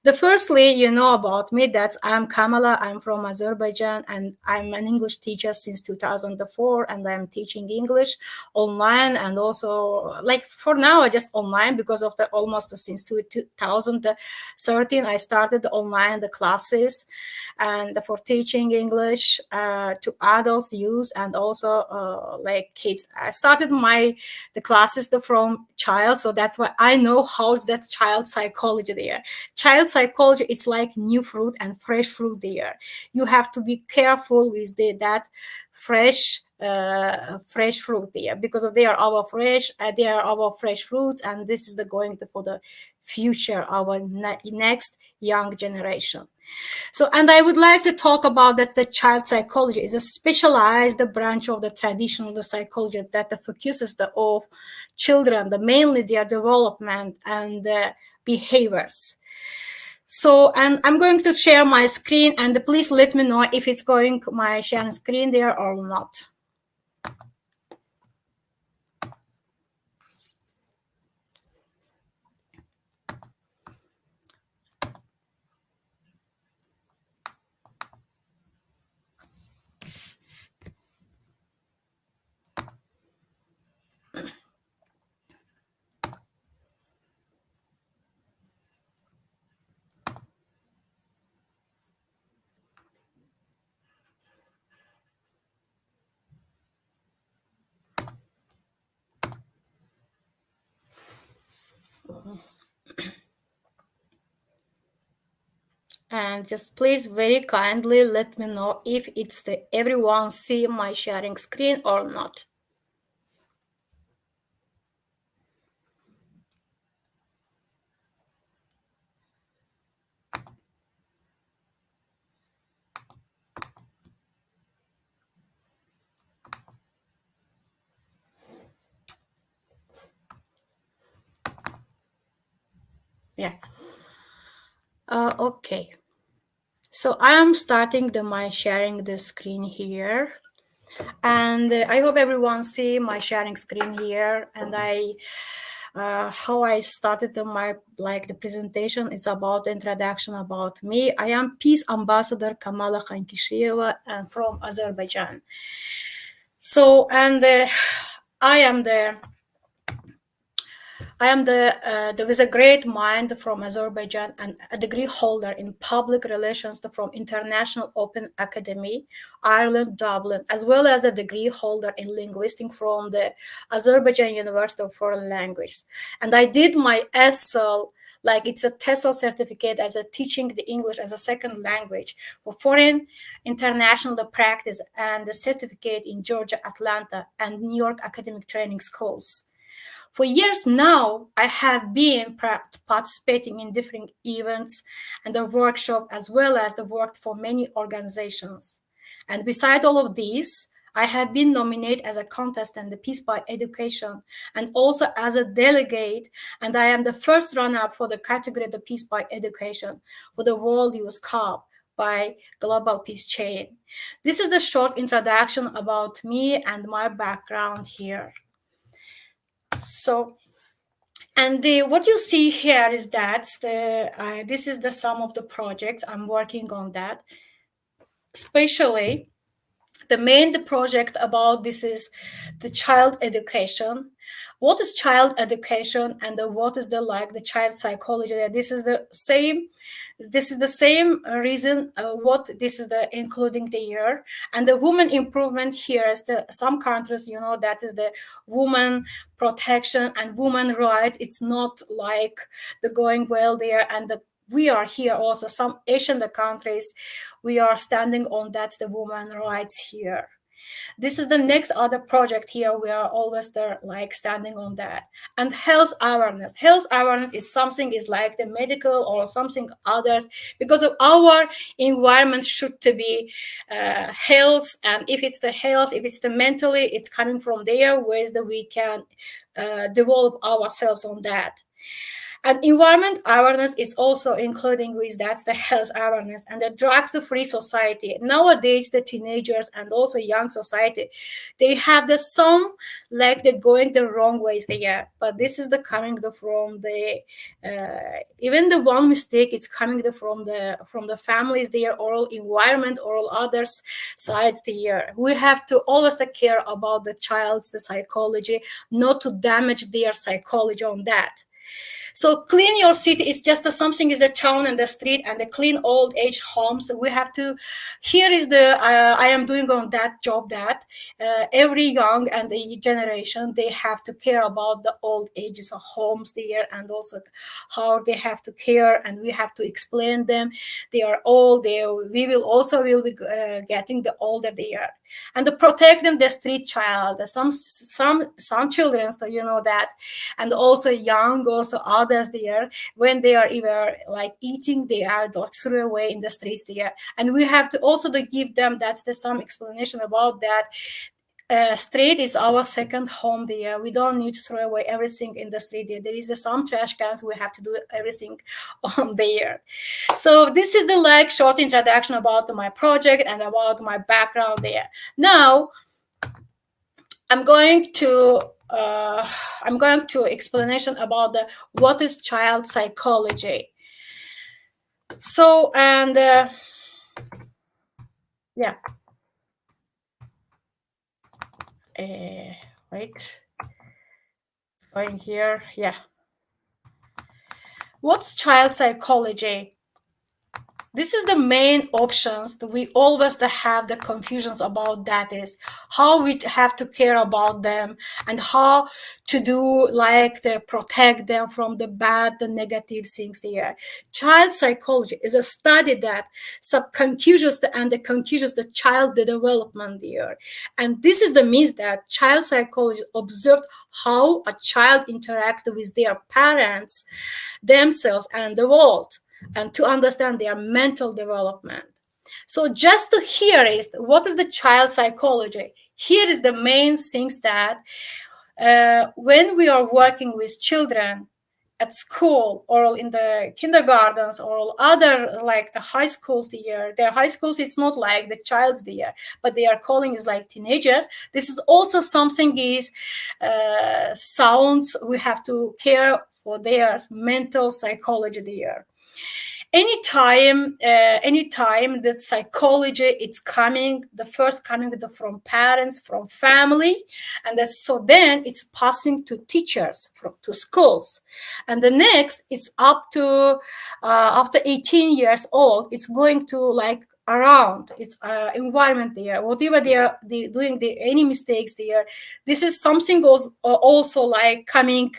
The firstly, you know about me that I'm Kamala. I'm from Azerbaijan, and I'm an English teacher since 2004, and I'm teaching English online, and also like for now I just online because of the almost since 2013 I started online the classes and for teaching English to adults, youth, and also like kids. I started the classes from child, so that's why I know how's that child psychology there. Child psychology, it's like new fruit and fresh fruit there. You have to be careful with that fresh fresh fruit there because they are our fresh fruits, and this is the going for the future, our next young generation. So, and I would like to talk about that the child psychology is a specialized branch of the traditional psychology that focuses of children, mainly their development and behaviors. So, and I'm going to share my screen, and please let me know if it's going my sharing screen there or not. And just please very kindly let me know if it's everyone see my sharing screen or not. Yeah. Okay. So I am starting my sharing the screen here, and I hope everyone see my sharing screen here. And how I started my the presentation is about the introduction about me. I am Peace Ambassador Kamala Khankisheva and from Azerbaijan. So and I am the there is a great mind from Azerbaijan and a degree holder in public relations from International Open Academy, Ireland, Dublin, as well as a degree holder in linguistics from the Azerbaijan University of Foreign Languages. And I did my ESL, like it's a TESOL certificate as a teaching the English as a second language for foreign international practice and the certificate in Georgia, Atlanta, and New York academic training schools. For years now, I have been participating in different events and the workshop, as well as the work for many organizations. And beside all of these, I have been nominated as a contestant in the Peace by Education and also as a delegate, and I am the first runner-up for the category of the Peace by Education for the World Youth Cup by Global Peace Chain. This is the short introduction about me and my background here. So, and what you see here is that this is the sum of the projects I'm working on that, especially the project about this is the child education. What is child education and what is the child psychology? This is the same reason what this is the including the year and the woman improvement here is some countries that is the woman protection and woman rights. It's not like the going well there, and we are here also some Asian countries we are standing on that's the woman rights here. This is the next other project here. We are always there, like standing on that. And health awareness. Health awareness is something is like the medical or something others, because of our environment should to be health. And if it's the health, if it's the mentally, it's coming from there, whereas that we can develop ourselves on that. And environment awareness is also including with that's the health awareness and the drugs-free society. Nowadays, the teenagers and also young society, they have the some like they're going the wrong ways there. But this is the coming from the even the one mistake. It's coming from the families, their oral environment, oral others sides there. We have to always take care about the child's the psychology, not to damage their psychology on that. So clean your city is just something is the town and the street and the clean old age homes. We have to, here is the, I am doing on that job that every young and the generation, they have to care about the old ages of homes there and also how they have to care, and we have to explain them. They are old, we will also will be getting the older they are. And to protect them, the street child, some children, so you know that, and also young, also others there, when they are either like eating, they are thrown away in the streets there, and we have to also to give them that's the some explanation about that. Street is our second home there. We don't need to throw away everything in the street there. There is some trash cans. We have to do everything on there. So this is the like short introduction about my project and about my background there. Now I'm going to explanation about the what is child psychology. So and yeah. Right, going here, yeah. What's child psychology? This is the main options that we always have the confusions about, that is how we have to care about them and how to do like to protect them from the bad, the negative things there. Child psychology is a study that subconcuses and the concuses the child development there. And this is the means that child psychology observed how a child interacts with their parents, themselves, and the world, and to understand their mental development. So just to hear is what is the child psychology. Here is the main things that when we are working with children at school or in the kindergartens or other like the high schools there, their high schools, it's not like the child's there, but they are calling is like teenagers. This is also something is sounds we have to care for their mental psychology there. Anytime the psychology it's coming, the first coming from parents, from family, and so then it's passing to teachers, to schools, and the next it's up to after 18 years old, it's going to like around its environment there, whatever they doing any mistakes there. This is something goes also like coming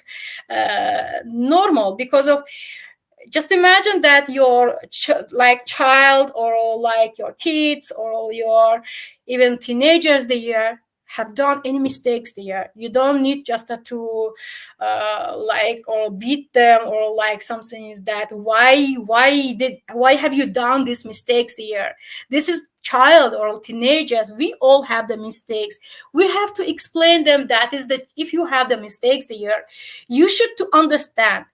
normal, because of just imagine that your child or like your kids or your even teenagers there have done any mistakes there. You don't need just to like or beat them or like something is that why have you done these mistakes there. This is child or teenagers, we all have the mistakes. We have to explain them that is that if you have the mistakes there, you should to understand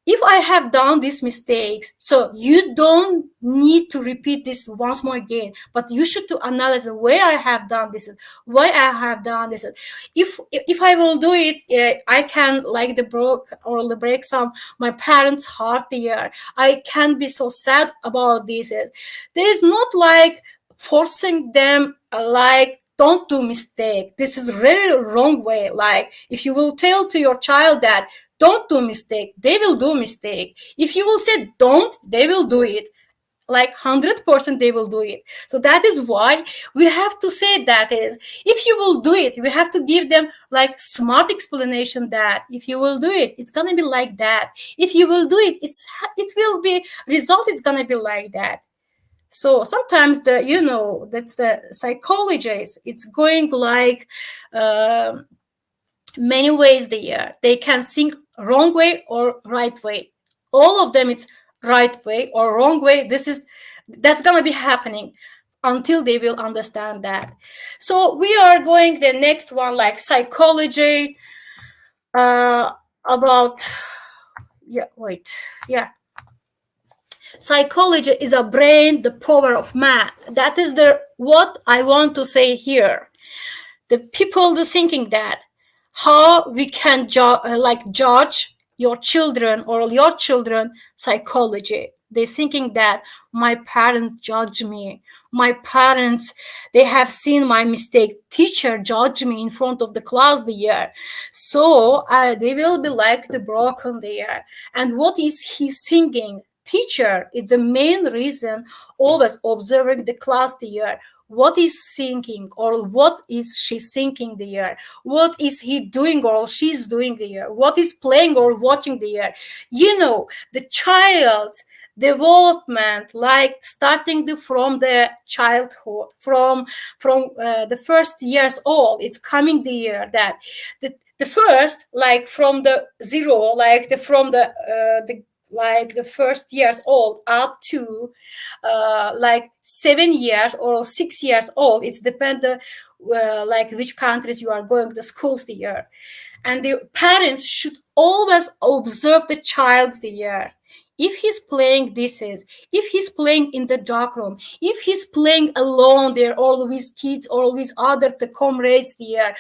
if I have done these mistakes, so you don't need to repeat this once more again, but you should to analyze where I have done this, why I have done this. If I will do it, I can like the break some my parents' heart here. I can't be so sad about this. There is not like forcing them like don't do mistake. This is really wrong way. Like if you will tell to your child that don't do mistake, they will do mistake. If you will say don't, they will do it. Like 100% they will do it. So that is why we have to say that is, if you will do it, we have to give them like smart explanation that if you will do it, it's gonna be like that. If you will do it, it will be result, it's gonna be like that. So sometimes that's the psychologists. It's going like many ways there. They can think wrong way or right way. All of them it's right way or wrong way. That's gonna be happening until they will understand that. So we are going the next one like psychology about yeah wait yeah psychology is a brain, the power of math. That is the what I want to say here. The people the thinking that how we can judge your children or your children psychology. They thinking that my parents judge me, my parents they have seen my mistake, teacher judge me in front of the class there, so they will be like the broken there. And what is he thinking? Teacher is the main reason, always observing the class there. What is thinking or what is she thinking there? What is he doing or she's doing there? What is playing or watching there? The child's development, like starting from the childhood, from the first years old, it's coming there that the first like from the zero, like the first years old up to like 7 years or 6 years old. It's depend like which countries you are going to schools there. And the parents should always observe the child there. If he's playing dishes, if he's playing in the dark room, if he's playing alone there, or with kids, or with other the comrades there,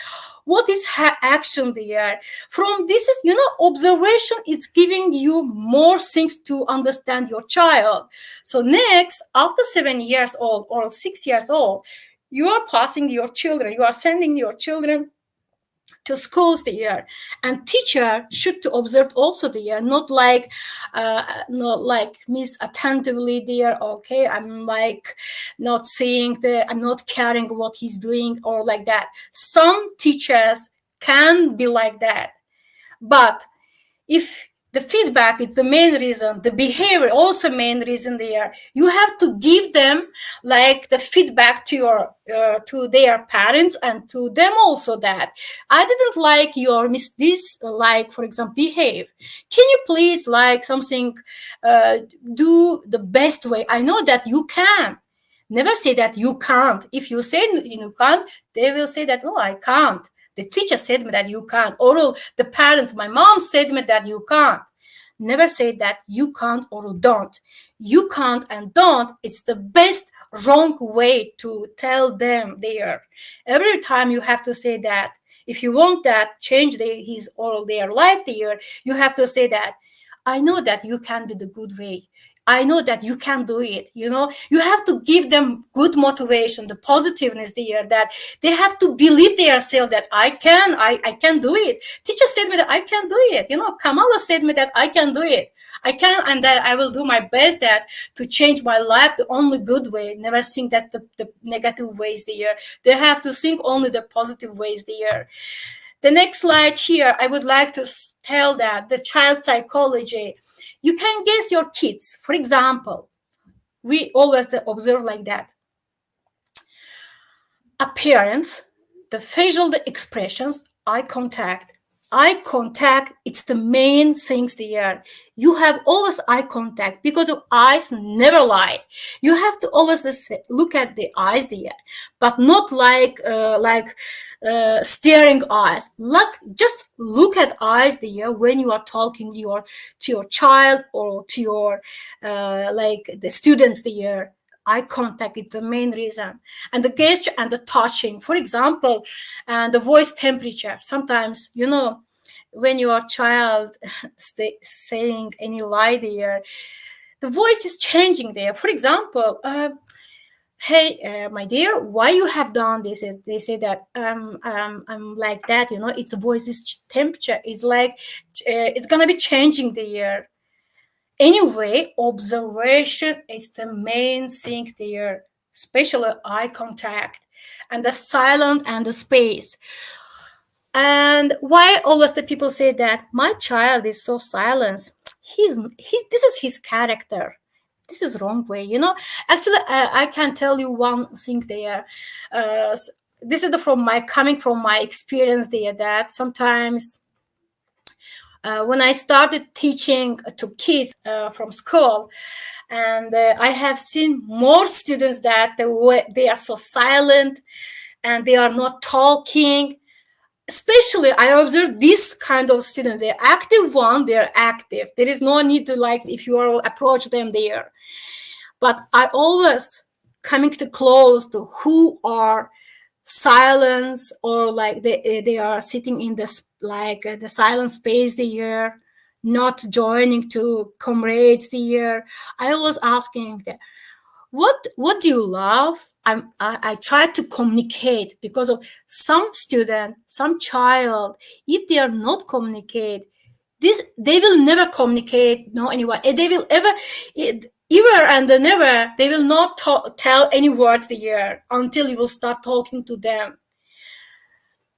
what is action there? From this is, observation, it's giving you more things to understand your child. So next, after 7 years old or 6 years old, you are passing your children, you are sending your children to schools there, and teacher should to observe also there, not like miss attentively there. Okay, I'm like not seeing I'm not caring what he's doing or like that. Some teachers can be like that, but if the feedback is the main reason, the behavior also main reason there, you have to give them like the feedback to your to their parents and to them also, that I didn't like your this, like for example behave, can you please like something do the best way, I know that you can. Never say that you can't. If you say you can't, they will say that, oh, I can't. The teacher said me that you can't. Or the parents, my mom said me that you can't. Never say that you can't or don't. You can't and don't. It's the best wrong way to tell them there. Every time you have to say that. If you want that change his or their life there, you have to say that I know that you can do the good way. I know that you can do it. You have to give them good motivation, the positiveness there, that they have to believe themselves that I can do it. Teacher said me that I can do it. Kamala said me that I can do it. I can, and that I will do my best that to change my life the only good way. Never think that's the negative ways there. They have to think only the positive ways there. The next slide here, I would like to tell that the child psychology. You can guess your kids. For example, we always observe like that. Appearance, the facial expressions, eye contact. Eye contact, it's the main things there. You have always eye contact because of eyes never lie. You have to always look at the eyes there, but not like staring eyes. Just look at eyes there when you are talking to your child or to your like the students there. Eye contact is the main reason, and the gesture and the touching, for example, and the voice temperature. Sometimes when your child saying any lie there, the voice is changing there. For example, hey, my dear, why you have done this? They say that I'm like that. Its voice's temperature is like it's gonna be changing there. Anyway, observation is the main thing there, especially eye contact and the silence and the space. And why always the people say that my child is so silent? This is his character. This is wrong way, actually. I can tell you one thing there. This is from my coming from my experience there, that sometimes when I started teaching to kids from school, and I have seen more students that they are so silent and they are not talking. Especially I observe this kind of student, they're active one, they're active, there is no need to, like, if you are approach them there. But I always coming to close to who are silence, or like they are sitting in this, like the silent space there, not joining to comrades there. I was asking them, what do you love? I try to communicate, because of some student, some child, if they are not communicate, this they will never communicate, no anyone, and they will ever and never, they will not tell any words there until you will start talking to them.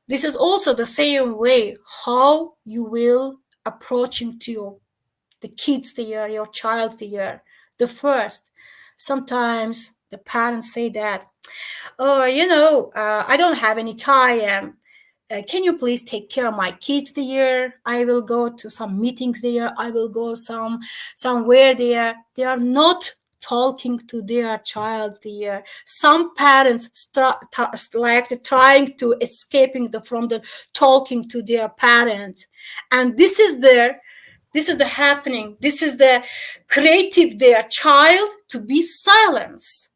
This is also the same way how you will approaching to the kids there, your child there. The first, sometimes the parents say that, oh, I don't have any time. Can you please take care of my kids there? I will go to some meetings there. I will go somewhere there. They are not talking to their child there. Some parents like trying to escaping from the talking to their parents, and this is the happening. This is the creative their child to be silenced.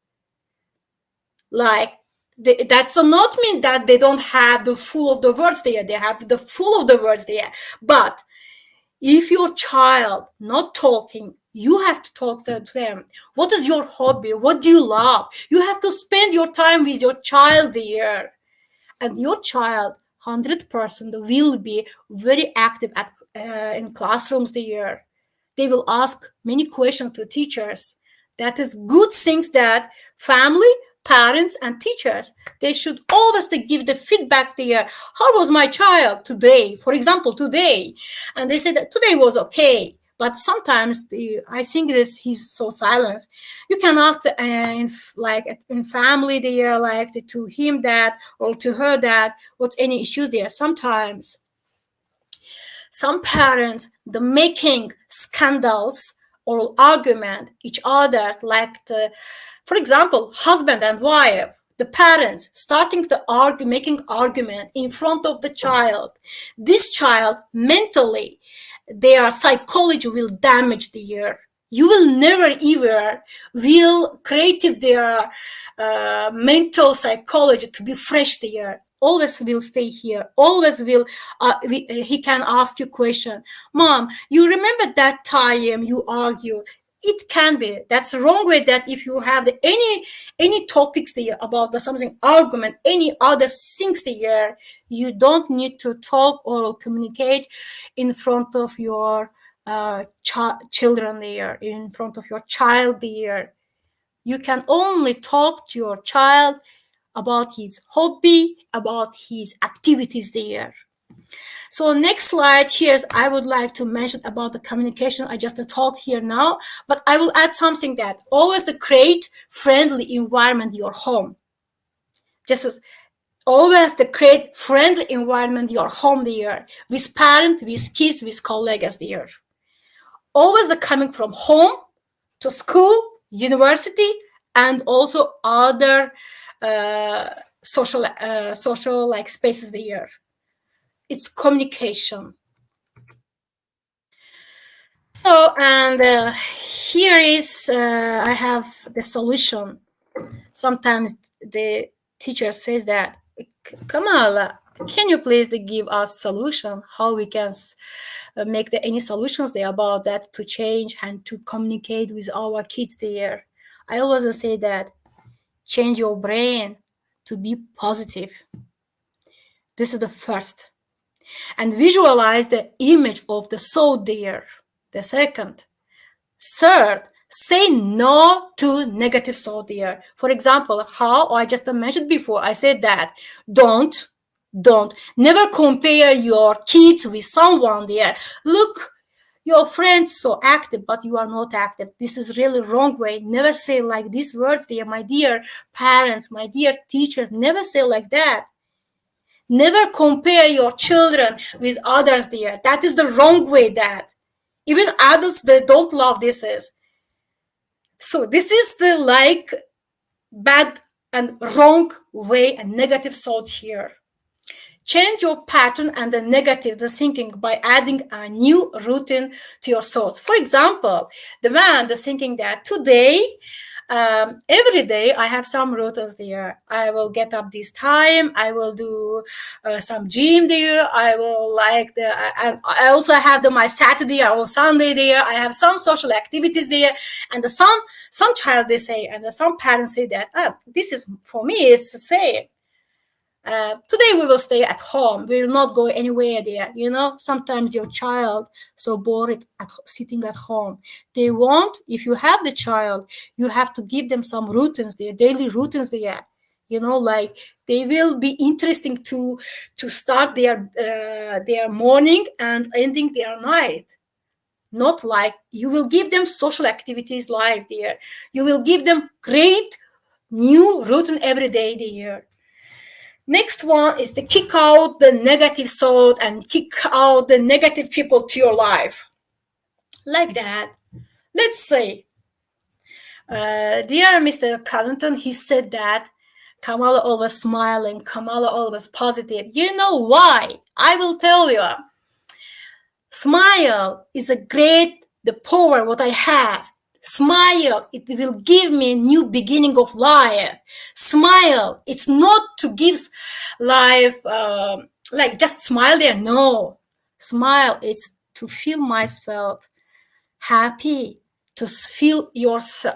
Like, that's not mean that they don't have the full of the words there. They have the full of the words there. But if your child not talking, you have to talk to them. What is your hobby? What do you love? You have to spend your time with your child there. And your child 100% will be very active in classrooms there. They will ask many questions to teachers. That is good things that family, parents, and teachers, they should always give the feedback there. How was my child today? For example, today. And they said that today was okay. But sometimes I think this he's so silent. You can ask in family there, like to him that or to her that what's any issues there. Sometimes some parents the making scandals or argument each other, like for example, husband and wife, the parents starting to argue, making argument in front of the child. This child mentally, their psychology will damage their. You will never ever will create their mental psychology to be fresh there. Always will stay here. Always will. He can ask you question. Mom, you remember that time you argue? It can be. That's wrong way that if you have any topics there about something argument, any other things there, you don't need to talk or communicate in front of your children there, in front of your child there. You can only talk to your child about his hobby, about his activities there. So next slide here, I would like to mention about the communication. I just talked here now, but I will add something that always to create friendly environment in your home. Just as always to create friendly environment in your home there, with parents, with kids, with colleagues there. Always the coming from home to school, university, and also other social like spaces there. It's communication. So, and here is I have the solution. Sometimes the teacher says that, Kamal, can you please give us solution how we can make any solutions there about that to change and to communicate with our kids there. I always say that change your brain to be positive. This is the first. And visualize the image of the soul there. The second. Third, say no to negative thought there. For example, how I just mentioned before, I said that don't never compare your kids with someone there. Look, Your friends so active, but you are not active. This is really wrong way. Never say like these words there, my dear parents, my dear teachers. Never say like that. Never compare your children with others there. That is the wrong way. That even adults, they don't love this is. So this is the like bad and wrong way and negative thought here. Change your pattern and the negative, the thinking, by adding a new routine to your thoughts. For example, the thinking that today, every day I have some routines there. I will get up this time. I will do some gym there. I will like and I also have my Saturday or Sunday there. I have some social activities there, and some child they say, and some parents say that this is for me. It's the same. Today we will stay at home. We will not go anywhere there. Sometimes your child so bored sitting at home. They want, if you have the child, you have to give them some routines there, daily routines there. Like they will be interesting to start their morning and ending their night. Not like you will give them social activities live there. You will give them great new routine every day there. Next one is to kick out the negative thought and kick out the negative people to your life. Like that. Let's say, dear Mr. Carlton, he said that Kamala always smiling, Kamala always positive. You know why? I will tell you. Smile is the power what I have. Smile, it will give me a new beginning of life. Smile, it's not to give life like just smile there. No, smile, it's to feel myself happy, to feel yourself,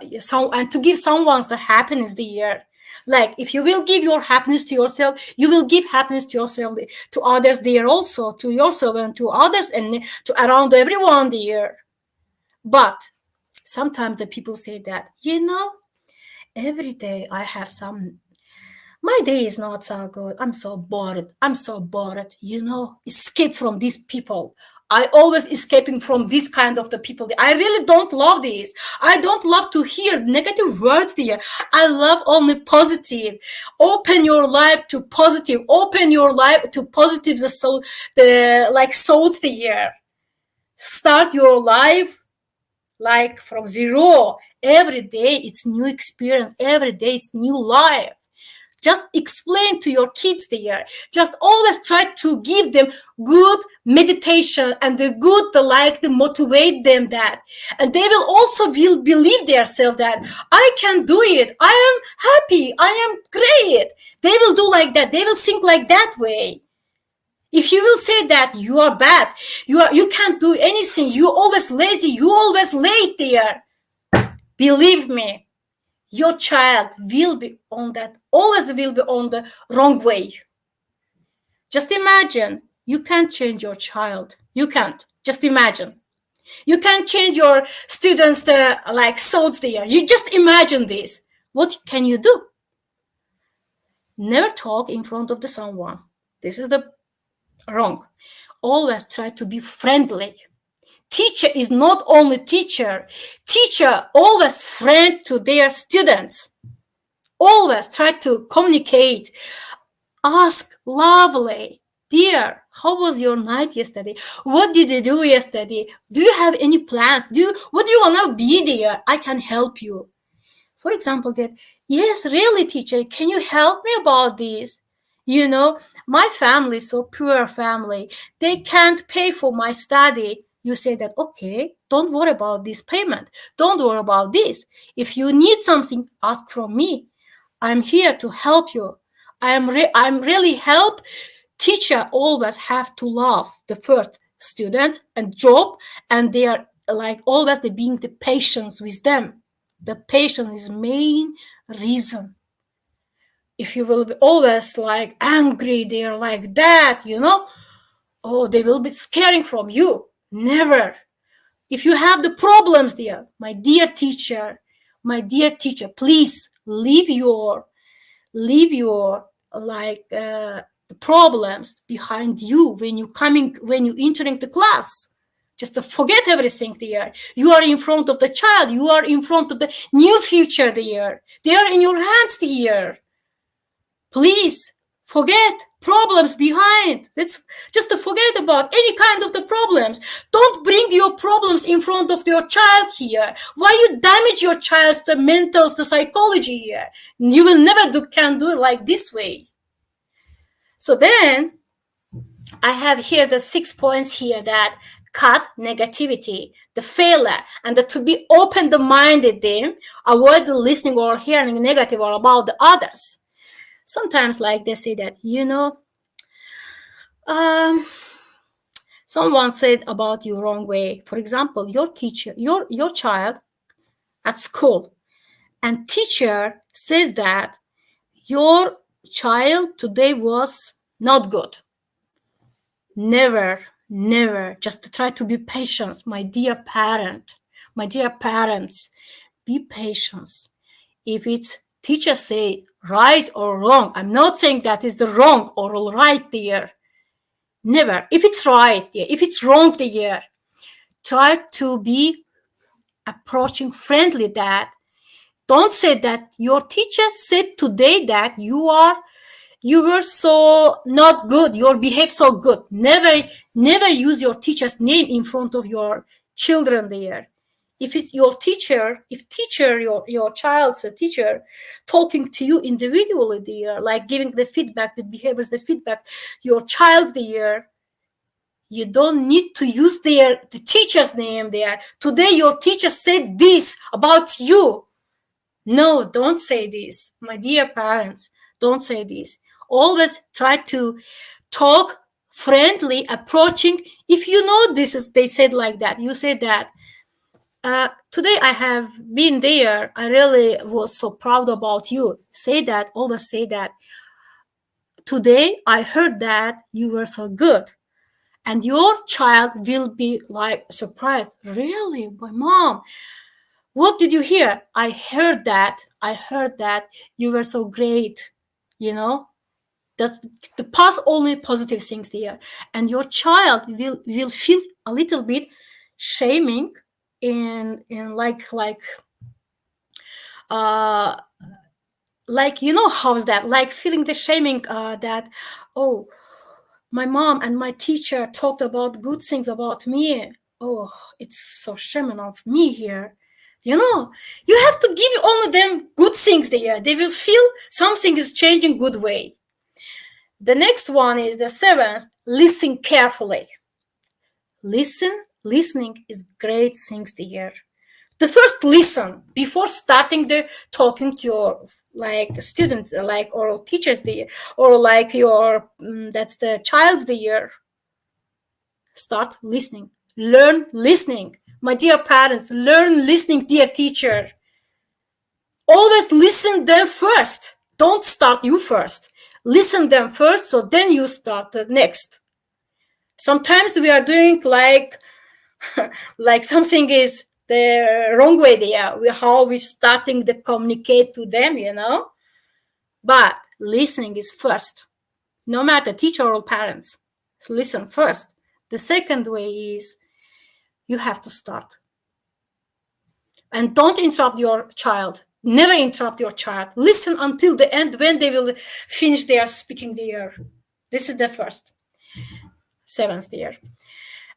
and to give someone the happiness there. Like if you will give your happiness to yourself, you will give happiness to yourself, to others there also, to yourself and to others and to around everyone there. But sometimes the people say that, every day I have my day is not so good. I'm so bored. Escape from these people. I always escaping from this kind of the people. I really don't love this. I don't love to hear negative words there. I love only positive. Open your life to positive. Open your life to positive. The like thoughts there. Start your life like from zero. Every day it's new experience. Every day it's new life. Just explain to your kids there. Just always try to give them good meditation and the good to motivate them that. And they will also believe themselves that I can do it. I am happy. I am great. They will do like that. They will think like that way. If you will say that you are bad, you can't do anything, you always lazy, you always late there, believe me, your child will be on that, always will be on the wrong way. Just imagine, you can't change your child. You can't. Just imagine. You can't change your students' thoughts there. You just imagine this. What can you do? Never talk in front of someone. This is the wrong. Always try to be friendly. Teacher is not only teacher. Teacher always friend to their students. Always try to communicate. Ask lovely. Dear, how was your night yesterday? What did you do yesterday? Do you have any plans? What do you want to be there? I can help you. For example, that, yes, really, teacher, can you help me about this? My family is so poor family. They can't pay for my study. You say that, okay, don't worry about this payment. Don't worry about this. If you need something, ask from me. I'm here to help you. I'm really help. Teacher always have to love the first student and job, and they are always being the patience with them. The patience is main reason. If you will be always angry, they're like that, they will be scaring from you. Never. If you have the problems there, my dear teacher, please leave your the problems behind you when you entering the class. Just to forget everything there. You are in front of the child. You are in front of the new future there. They are in your hands here. Please forget problems behind. Let's just to forget about any kind of the problems. Don't bring your problems in front of your child here. Why you damage your child's the mentals, the psychology here? You will never can do it like this way. So then I have here the 6 points here that cut negativity, the failure, and the to be open-minded then, avoid the listening or hearing negative or about the others. Sometimes like they say that, someone said about you wrong way. For example, your teacher, your child at school, and teacher says that your child today was not good. Never, just try to be patient, my dear parents, be patient. If it's teacher say right or wrong, I'm not saying that is the wrong or right there. Never. If it's right, yeah. If it's wrong there, try to be approaching friendly that. Don't say that your teacher said today that you were so not good, you behave so good. Never use your teacher's name in front of your children there. If it's your teacher, your child's a teacher talking to you individually there, like giving the feedback, the behaviors, the feedback, your child's there, you don't need to use the teacher's name there. Today your teacher said this about you. No, don't say this. My dear parents, don't say this. Always try to talk friendly, approaching. If you know this is, they said like that, you say that, today I have been there. I really was so proud about you. Say that, always say that. Today I heard that you were so good. And your child will be like surprised. Really? My mom? What did you hear? I heard that you were so great. That's the past, only positive things there. And your child will feel a little bit shaming in like how's that, like feeling the shaming that, oh, my mom and my teacher talked about good things about me. Oh, it's so shaming of me here. You have to give only them good things there. They will feel something is changing good way. The next one is the 7th, listen carefully. Listening is great things there. The first listen before starting the talking to your like students, like or teachers there, or like your that's the child's there. Start listening. Learn listening. My dear parents, learn listening, dear teacher. Always listen them first. Don't start you first. Listen them first, so then you start the next. Sometimes we are doing like something is the wrong way there, how we starting to communicate to them, But listening is first. No matter teacher or parents, listen first. The second way is you have to start. And don't interrupt your child. Never interrupt your child. Listen until the end when they will finish their speaking there. This is the first. 7th there.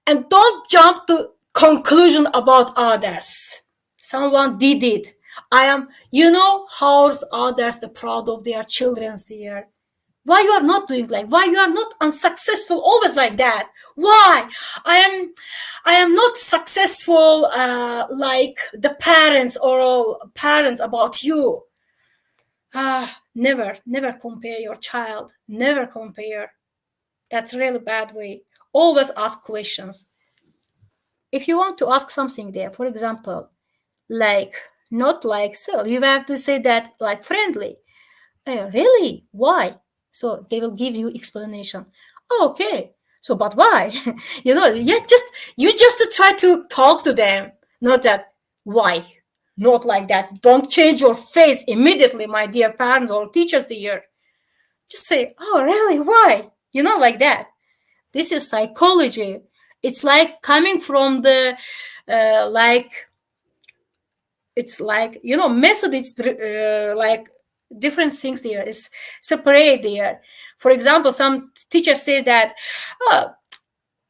And don't jump to conclusion about others. Someone did it. How others are proud of their children here. Why you are not doing why you are not unsuccessful always like that? Why? I am not successful like the parents or all parents about you. Never compare your child. Never compare. That's really bad way. Always ask questions. If you want to ask something there, for example, not so, you have to say that like friendly. Really? Why? So they will give you explanation. Okay. So, but why? You just try to talk to them. Not that why. Not like that. Don't change your face immediately, my dear parents or teachers there. Just say, oh, really? Why? Like that. This is psychology. It's like coming from the like, it's like, you know, method. It's like different things there. It's separate there. For example, some teachers say that, oh,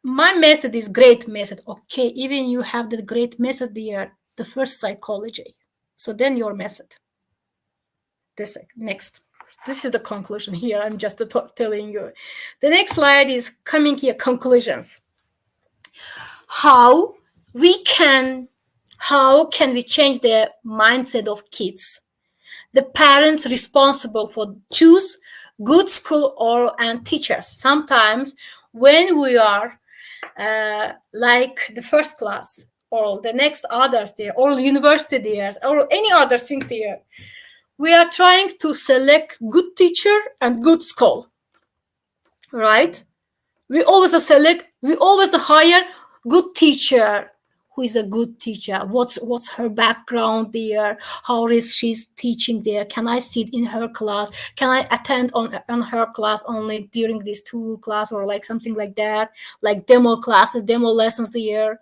my method is great method. Okay, even you have the great method there, the first psychology. So then your method. This next. This is the conclusion here. I'm just telling you. The next slide is coming here, conclusions. How can we change the mindset of kids? The parents responsible for choose good school or and teachers. Sometimes when we are like the first class or the next others there or university there or any other things there, we are trying to select good teacher and good school, right? We always hire good teacher. Who is a good teacher? What's her background there? How is she teaching there? Can I sit in her class? Can I attend on her class only during these 2 class or like something like that, like demo classes, demo lessons there?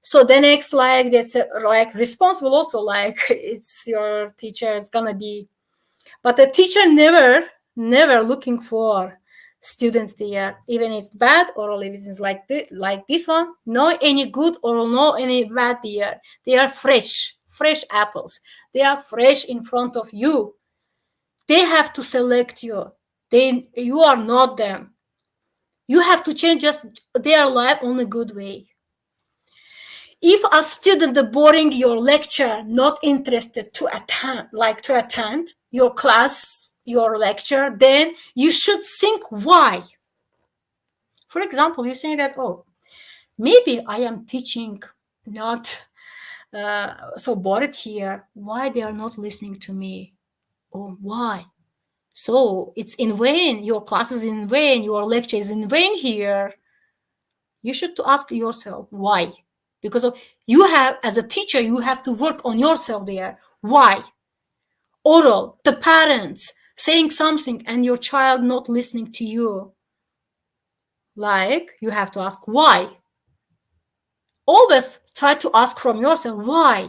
So the next, like, that's like responsible also, like it's your teacher is gonna be, but the teacher never looking for students there, even it's bad or if it's like this one, no any good or no any bad there. They are fresh apples. They are fresh in front of you. They have to select you. You are not them. You have to change just their life on a good way. If a student boring your lecture, not interested to attend your class, your lecture, then you should think why. For example, you say that, oh, maybe I am teaching not so bored here. Why they are not listening to me? Oh, why? So it's in vain. Your class is in vain. Your lecture is in vain here. You should to ask yourself why. Because you have, as a teacher, you have to work on yourself there. Why? Oral, the parents saying something and your child not listening to you. Like, you have to ask why. Always try to ask from yourself why,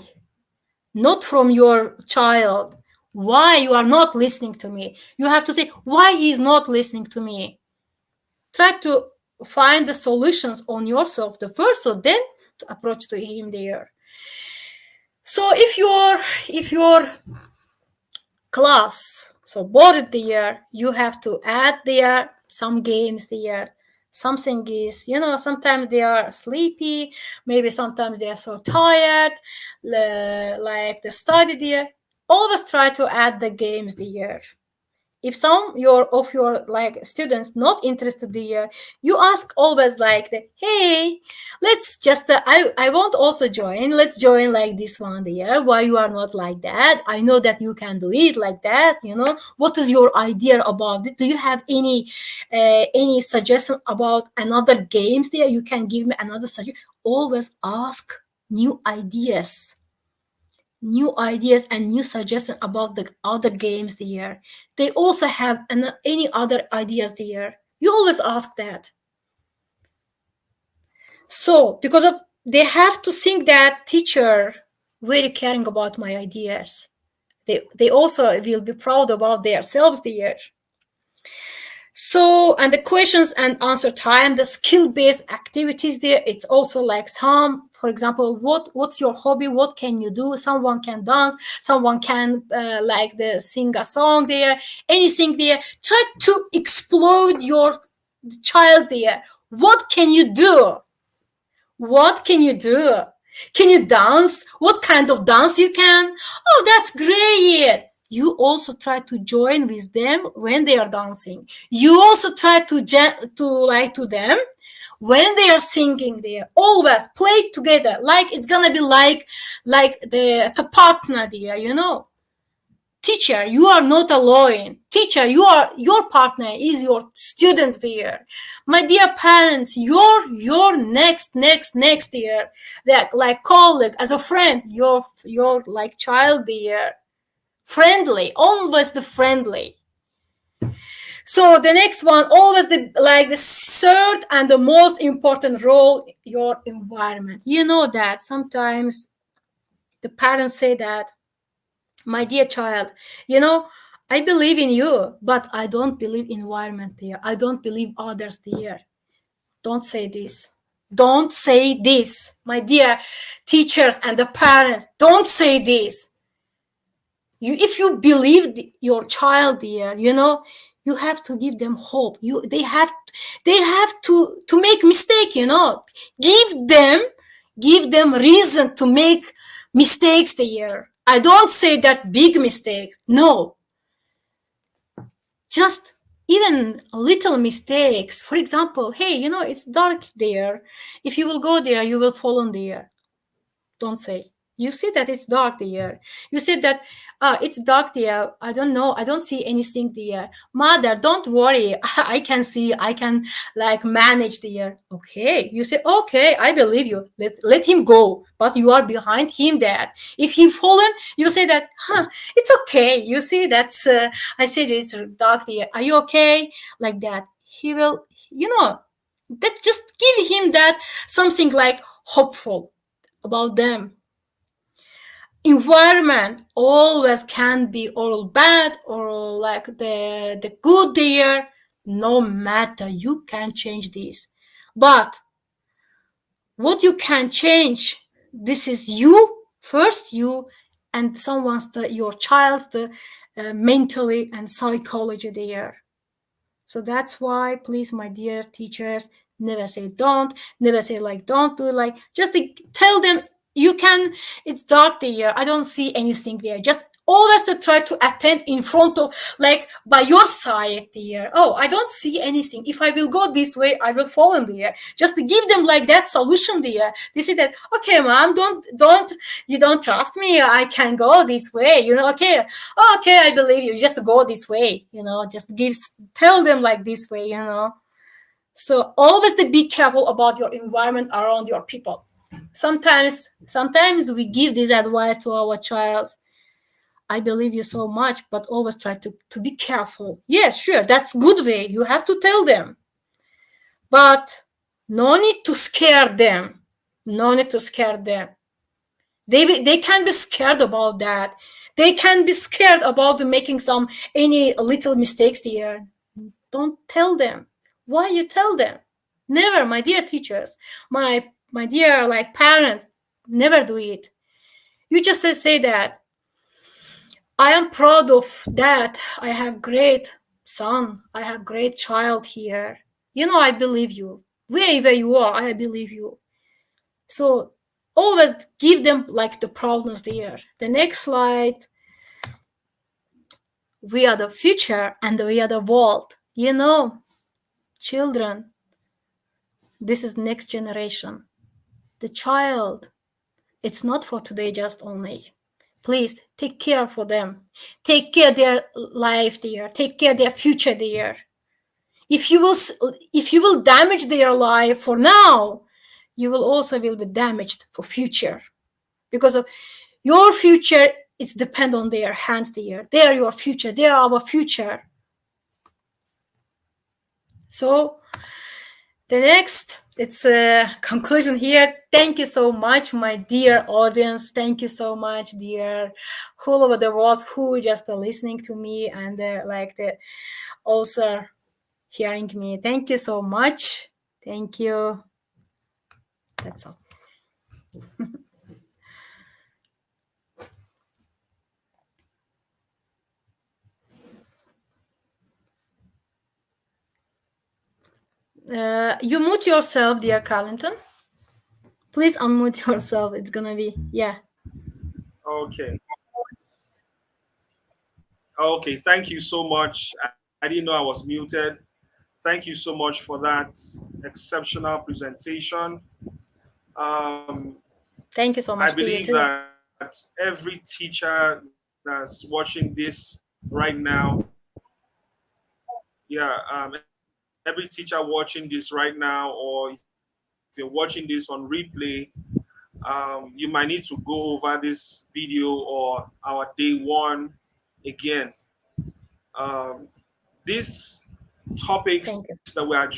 not from your child. Why you are not listening to me? You have to say why he is not listening to me. Try to find the solutions on yourself the first, so then to approach to him there. So if your class so bored there, you have to add there some games there. Something is, sometimes they are sleepy, maybe sometimes they are so tired, like the study there. Always try to add the games there. If some of your like students not interested there, you ask always like, hey, let's just I want also join. Let's join like this one there. Why you are not like that? I know that you can do it like that. What is your idea about it? Do you have any suggestion about another games there? You can give me another suggestion. Always ask new ideas and new suggestions about the other games there. They also have any other ideas there. You always ask that. So because of they have to think that teacher very caring about my ideas. They also will be proud about themselves there. So, and the questions and answer time, the skill-based activities there, it's also like some, for example, what's your hobby? What can you do? Someone can dance, someone can sing a song there, anything there. Try to explode your child there. What can you do? What can you do? Can you dance? What kind of dance you can? Oh, that's great. You also try to join with them when they are dancing. You also try to them when they are singing there. Always play together. Like it's gonna be like the partner there, Teacher, you are not alone. Teacher, your partner is your students there. My dear parents, your next year, like colleague, as a friend, your like child there. Friendly, always the friendly. So the next one, always the third and the most important role, your environment. You know that sometimes the parents say that, my dear child, you know, I believe in you, but I don't believe environment there. I don't believe others there. Don't say this. Don't say this, my dear teachers and the parents. Don't say this. If you believe your child there, you know, you have to give them hope. They have to make mistake, you know. Give them reason to make mistakes there. I don't say that big mistakes, no, just even little mistakes. For example, hey, you know, it's dark there. If you will go there, you will fall in there. Don't say. You see that it's dark there. You said that it's dark there. I don't know. I don't see anything there. Mother, don't worry. I can see. I can like manage there. Okay. You say, okay, I believe you. Let him go. But you are behind him. That if he fallen, you say that, it's okay. You see, that's I said it's dark there. Are you okay? Like that. He will. You know. That just give him that something like hopeful about them. Environment always can be all bad or like the good there. No matter, you can change this, but what you can change, this is you first, you and someone's your child's mentally and psychology there. So that's why, please, my dear teachers, never say don't, never say like don't do like, just tell them you can, it's dark there, I don't see anything there. Just always to try to attend in front of, like by your side there. Oh, I don't see anything. If I will go this way, I will fall in there. Just to give them like that solution there. They say that, okay, mom, don't, you don't trust me. I can go this way, you know, okay. Oh, okay, I believe you. Just go this way, you know, just tell them like this way, you know. So always to be careful about your environment around your people. Sometimes we give this advice to our child. I believe you so much, but always try to be careful. Yes, sure, that's good way. You have to tell them. But no need to scare them. No need to scare them. They can be scared about that. They can be scared about making any little mistakes there. Don't tell them. Why you tell them? Never, my dear teachers, my dear like parents, never do it. You just say that I am proud of that. I have great son. I have great child here. You know, I believe you. Wherever you are, I believe you. So always give them like the proudness there. The next slide. We are the future and we are the world. You know, children, this is next generation. The child, it's not for today just only. Please take care for them. Take care their life there. Take care their future there. If you will damage their life for now, you will also will be damaged for future, because of your future is depend on their hands there. They are your future. They are our future. So the next, it's a conclusion here. Thank you so much, my dear audience. Thank you so much, dear all over the world who just listening to me and also hearing me. Thank you so much. Thank you. That's all. You mute yourself, dear Carlington. Please unmute yourself. It's gonna be, yeah. Okay. Okay. Thank you so much. I didn't know I was muted. Thank you so much for that exceptional presentation. Um, Thank you so I much to you believe too. that every teacher that's watching this right now, yeah, every teacher watching this right now, or if you're watching this on replay, you might need to go over this video or our day one again. Um, this topics Thank you. that we're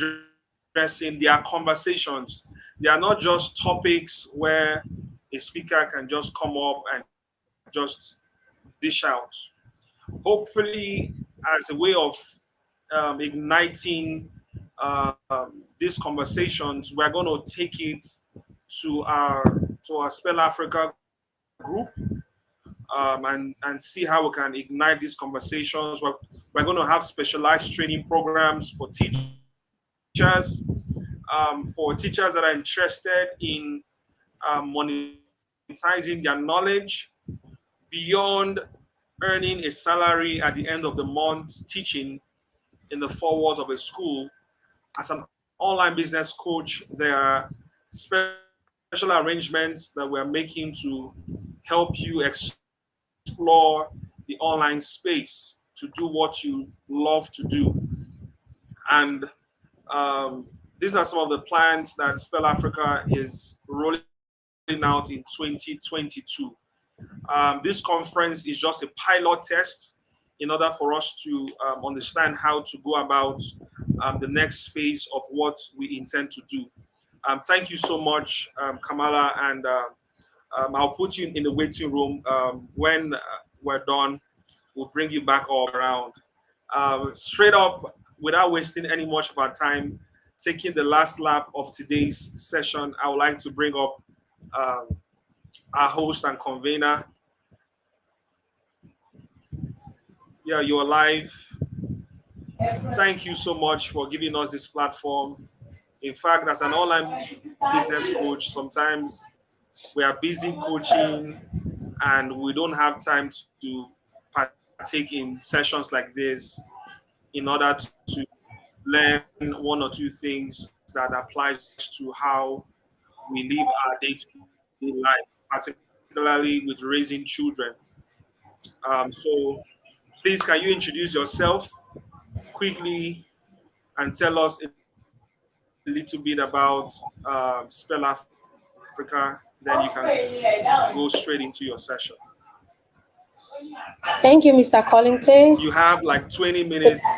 addressing, they are conversations. They are not just topics where a speaker can just come up and just dish out. Hopefully, as a way of igniting these conversations, we're going to take it to our Spell Africa group, and see how we can ignite these conversations. We're going to have specialized training programs for teachers, for teachers that are interested in monetizing their knowledge beyond earning a salary at the end of the month teaching in the four walls of a school. As an online business coach, there are special arrangements that we're making to help you explore the online space to do what you love to do. And these are some of the plans that Spell Africa is rolling out in 2022. This conference is just a pilot test in order for us to understand how to go about the next phase of what we intend to do. Thank you so much, Kamala, and I'll put you in the waiting room. When we're done, we'll bring you back all around. Straight up, without wasting any much of our time, taking the last lap of today's session, I would like to bring up um, our host and convener. Yeah, you're live. Thank you so much for giving us this platform. In fact, as an online business coach, sometimes we are busy coaching and we don't have time to partake in sessions like this in order to learn one or two things that applies to how we live our day-to-day life, particularly with raising children. So please, can you introduce yourself quickly and tell us a little bit about Spell Africa? Then you can go straight into your session. Thank you, Mr. You Collington. have like 20 minutes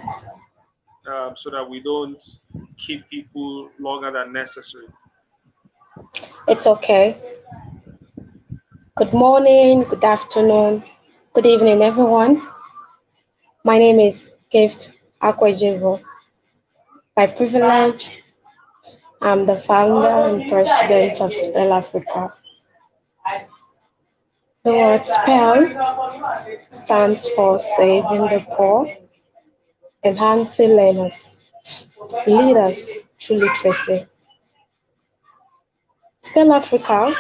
so that we don't keep people longer than necessary. It's okay. Good morning, good afternoon, good evening, everyone. My name is Gift Akwejevo. By privilege, I'm the founder and president of Spell Africa. The word SPELL stands for Saving the Poor, Enhancing Learners, Leaders through Literacy. Spell Africa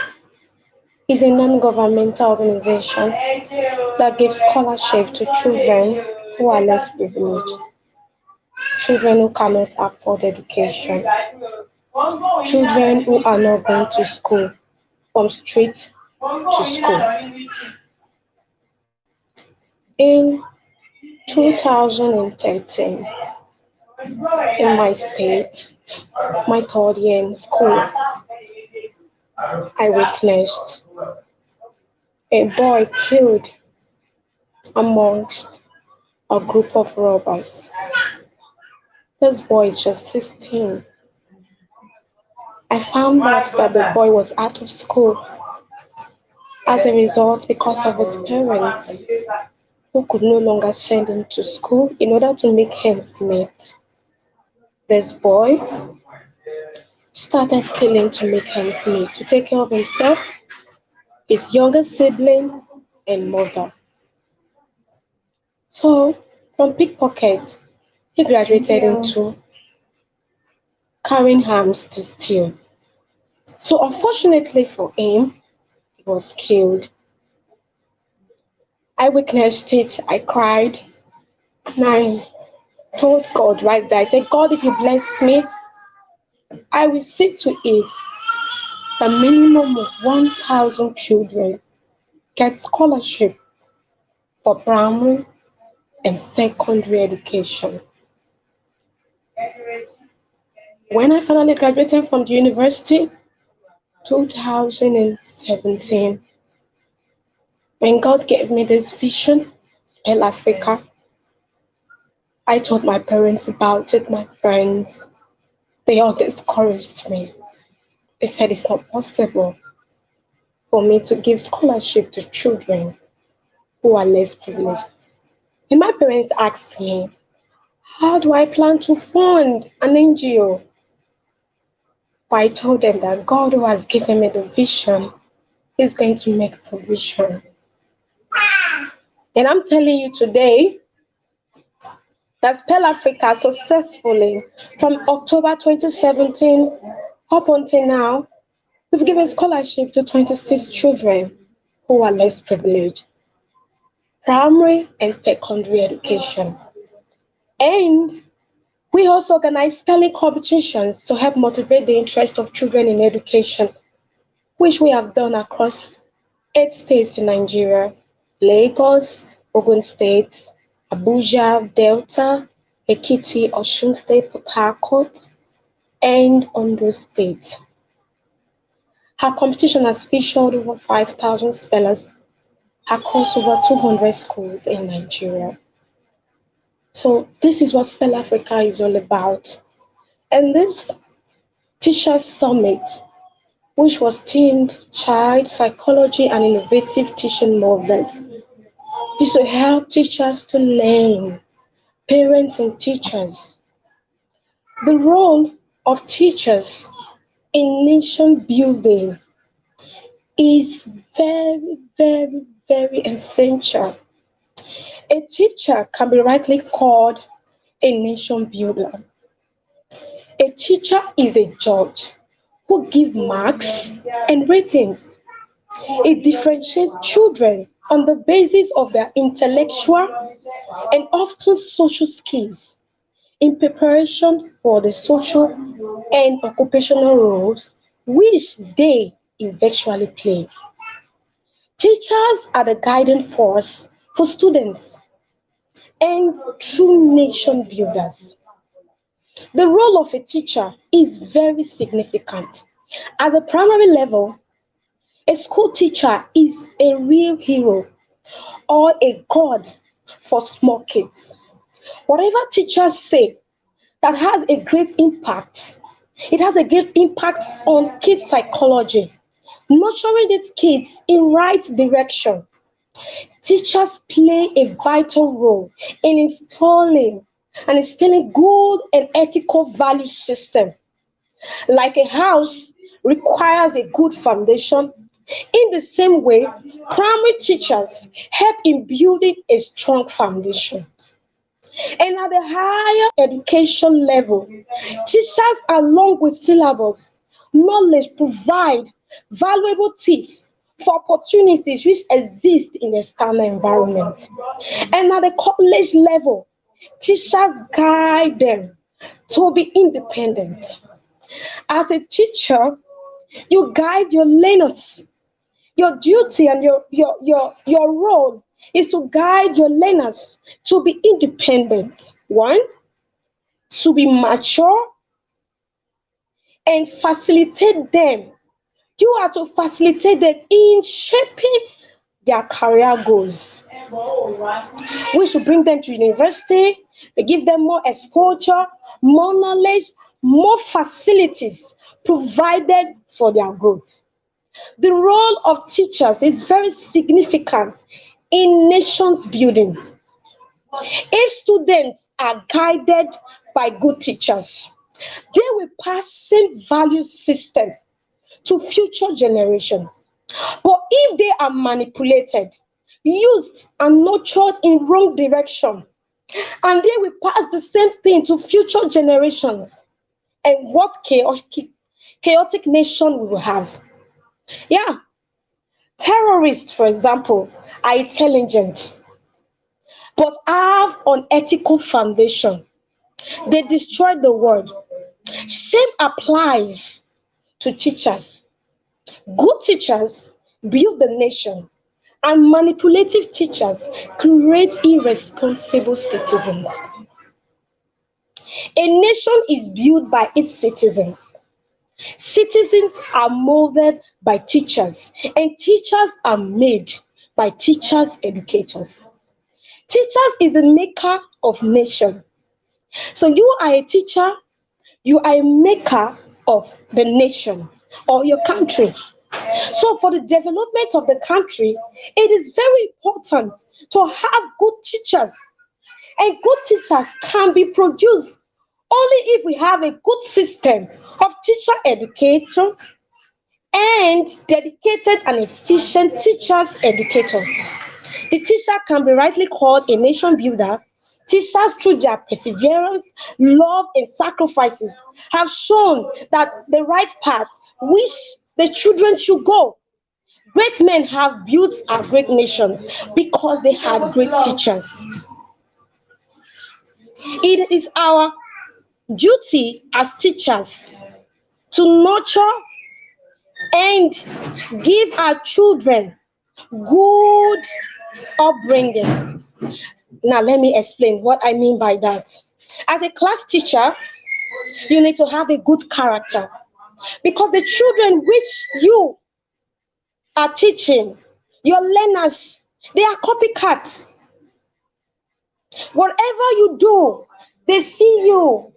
is a non-governmental organization that gives scholarship to children who are less privileged, children who cannot afford education, children who are not going to school from street to school. In 2013, in my state, my third year in school, I witnessed a boy killed amongst a group of robbers. This boy is just 16. I found out that the boy was out of school as a result because of his parents who could no longer send him to school in order to make ends meet. This boy started stealing to make ends meet, to take care of himself, his younger sibling, and mother. So, from pickpocket, he graduated into carrying arms to steal. So, unfortunately for him, he was killed. I witnessed it, I cried, and I told God right there, I said, God, if you bless me, I will see to it the minimum of 1,000 children get scholarship for primary and secondary education. When I finally graduated from the university, 2017, when God gave me this vision, Spell Africa, I told my parents about it, my friends. They all discouraged me. They said it's not possible for me to give scholarship to children who are less privileged. And my parents asked me, how do I plan to fund an NGO? But I told them that God, who has given me the vision, is going to make provision. And I'm telling you today that Spell Africa successfully, from October 2017 up until now, we've given scholarship to 26 children who are less privileged, primary and secondary education. And we also organize spelling competitions to help motivate the interest of children in education, which we have done across 8 states in Nigeria: Lagos, Ogun State, Abuja, Delta, Ekiti, Osun State, Port Harcourt, and Ondo State. Our competition has featured over 5,000 spellers across over 200 schools in Nigeria. So this is what Spell Africa is all about. And this Teachers Summit, which was themed Child Psychology and Innovative Teaching Models, is to help teachers to learn, parents and teachers. The role of teachers in nation building is very, very, very essential. A teacher can be rightly called a nation builder. A teacher is a judge who gives marks and ratings. It differentiates children on the basis of their intellectual and often social skills in preparation for the social and occupational roles which they eventually play. Teachers are the guiding force for students and true nation builders. The role of a teacher is very significant. At the primary level, a school teacher is a real hero or a god for small kids. Whatever teachers say that has a great impact, it has a great impact on kids' psychology, nurturing these kids in right direction. Teachers play a vital role in instilling good and ethical value system. Like a house requires a good foundation, in the same way, primary teachers help in building a strong foundation. And at the higher education level, teachers, along with syllabus, knowledge, provide valuable tips for opportunities which exist in the external environment. And at the college level, teachers guide them to be independent. As a teacher, you guide your learners. Your duty and your role is to guide your learners to be independent. One, to be mature and facilitate them. You are to facilitate them in shaping their career goals. We should bring them to university, they give them more exposure, more knowledge, more facilities provided for their growth. The role of teachers is very significant in nations building. If students are guided by good teachers, they will pass same value system to future generations. But if they are manipulated, used and nurtured in wrong direction, and they will pass the same thing to future generations, and what chaotic nation we will have. Yeah, terrorists, for example, are intelligent but have unethical foundation. They destroy the world. Same applies to teachers. Good teachers build the nation, and manipulative teachers create irresponsible citizens. A nation is built by its citizens. Citizens are molded by teachers, and teachers are made by teachers' educators. Teachers is the maker of nation. So you are a teacher, you are a maker of the nation or your country. So for the development of the country, it is very important to have good teachers. And good teachers can be produced only if we have a good system of teacher education and dedicated and efficient teachers educators. The teacher can be rightly called a nation builder. Teachers, through their perseverance, love, and sacrifices, have shown that the right path which the children should go. Great men have built our great nations because they had great teachers. It is our duty as teachers to nurture and give our children good upbringing. Now, let me explain what I mean by that. As a class teacher, you need to have a good character because the children which you are teaching, your learners, they are copycats. Whatever you do, they see you.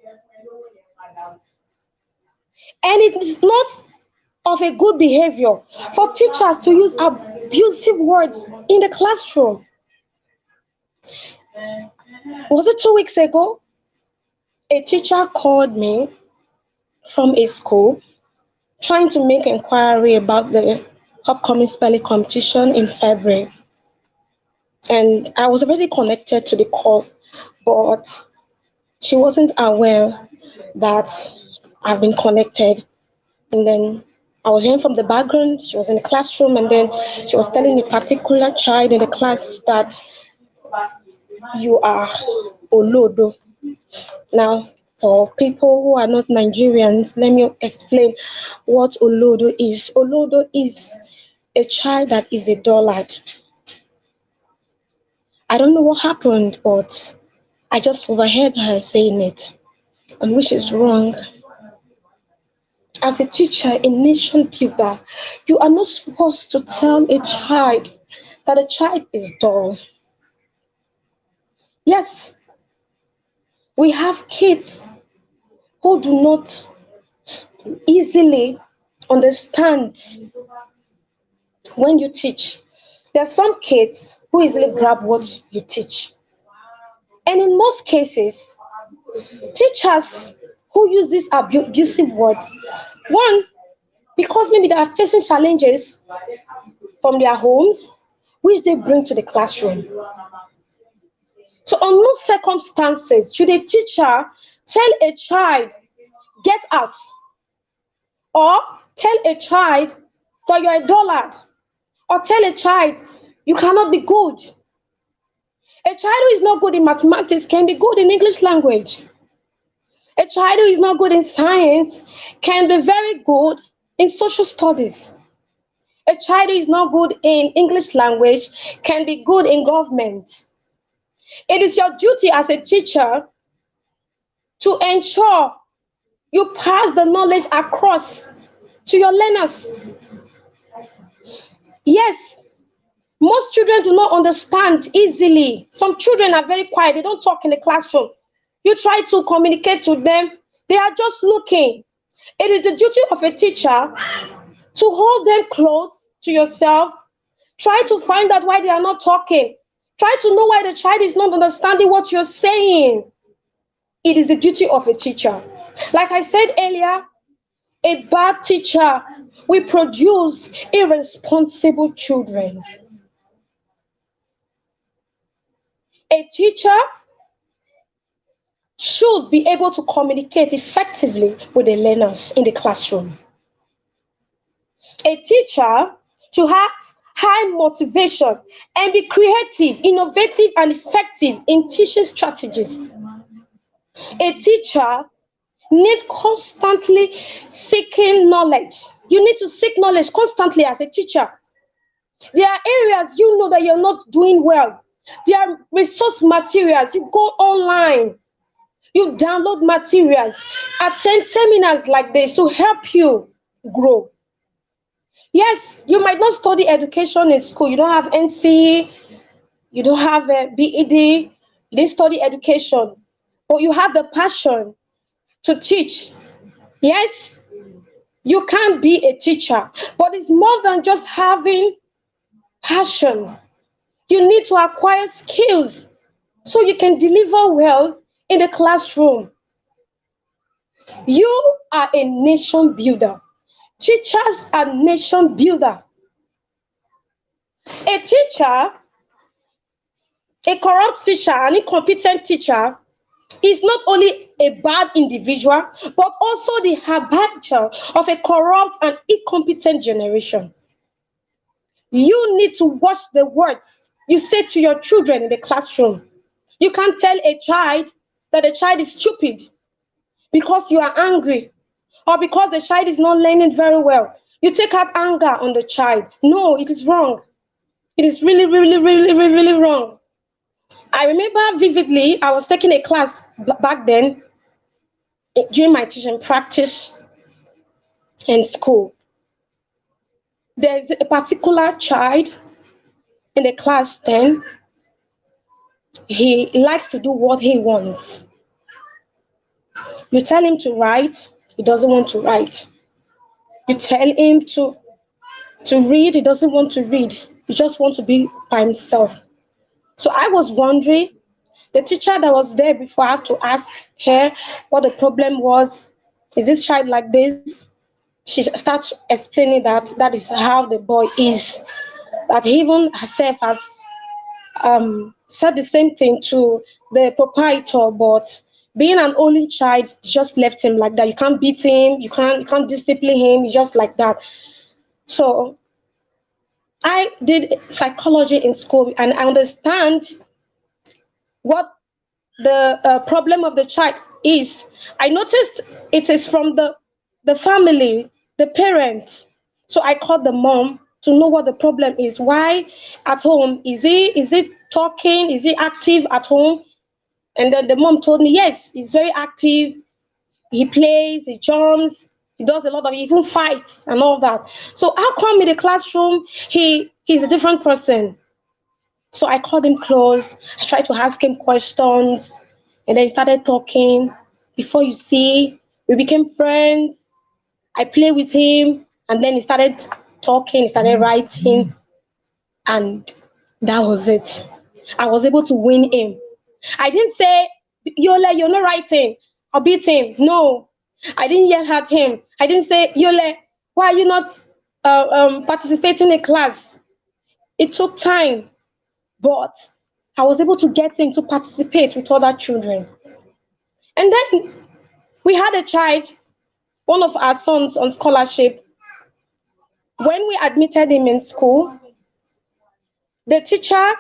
And it is not of a good behavior for teachers to use abusive words in the classroom. Was it 2 weeks ago? A teacher called me from a school trying to make inquiry about the upcoming spelling competition in February. And I was already connected to the call, but she wasn't aware that I've been connected. And then I was hearing from the background, she was in the classroom, and then she was telling a particular child in the class that you are Olodo. Now, for people who are not Nigerians, let me explain what Olodo is. Olodo is a child that is a dullard. I don't know what happened, but I just overheard her saying it, and which is wrong. As a teacher, a nation builder, you are not supposed to tell a child that a child is dull. Yes, we have kids who do not easily understand when you teach. There are some kids who easily grab what you teach. And in most cases, teachers who use these abusive words, one, because maybe they are facing challenges from their homes, which they bring to the classroom. So, on no circumstances should a teacher tell a child, get out, or tell a child that you're a dullard, or tell a child you cannot be good. A child who is not good in mathematics can be good in English language. A child who is not good in science can be very good in social studies. A child who is not good in English language can be good in government. It is your duty as a teacher to ensure you pass the knowledge across to your learners. Yes, most children do not understand easily. Some children are very quiet, they don't talk in the classroom. You try to communicate with them, they are just looking. It is the duty of a teacher to hold them close to yourself. Try to find out why they are not talking. Try to know why the child is not understanding what you're saying. It is the duty of a teacher. Like I said earlier, a bad teacher will produce irresponsible children. A teacher should be able to communicate effectively with the learners in the classroom. A teacher should have high motivation and be creative, innovative, and effective in teaching strategies. A teacher needs constantly seeking knowledge. You need to seek knowledge constantly as a teacher. There are areas you know that you're not doing well. There are resource materials. You go online, you download materials, attend seminars like this to help you grow. Yes, you might not study education in school. You don't have NCE, you don't have a BEd, you didn't study education. or you have the passion to teach, yes, you can be a teacher, but it's more than just having passion. You need to acquire skills so you can deliver well in the classroom. You are a nation builder. Teachers are nation builder. A teacher, a corrupt teacher, an incompetent teacher is not only a bad individual, but also the harbinger of a corrupt and incompetent generation. You need to watch the words you say to your children in the classroom. You can't tell a child that the child is stupid because you are angry or because the child is not learning very well. You take out anger on the child. No, it is wrong. It is really, really, really, really, really wrong. I remember vividly, I was taking a class back then during my teaching practice in school. There's a particular child in the class 10. He likes to do what he wants. You tell him to write, he doesn't want to write. You tell him to read, he doesn't want to read. He just wants to be by himself. So I was wondering, the teacher that was there before, I had to ask her what the problem was. Is this child like this? She starts explaining that is how the boy is. That even herself has said the same thing to the proprietor, but being an only child just left him like that. You can't beat him, you can't discipline him, he's just like that. So I did psychology in school and I understand what the problem of the child is. I noticed it is from the family, the parents. So I called the mom to know what the problem is. Why at home? Is he talking? Is he active at home? And then the mom told me, yes, he's very active. He plays, he jumps, he does a lot of, he even fights and all that. So how come in the classroom he's a different person? So I called him close. I tried to ask him questions, and then he started talking. Before you see, we became friends. I played with him, and then he started talking, he started writing, and that was it. I was able to win him. I didn't say, Yole, you're not writing, I'll beat him. No, I didn't yell at him. I didn't say, Yole, why are you not participating in class? It took time, but I was able to get him to participate with other children. And then we had a child, one of our sons on scholarship. When we admitted him in school, the teacher,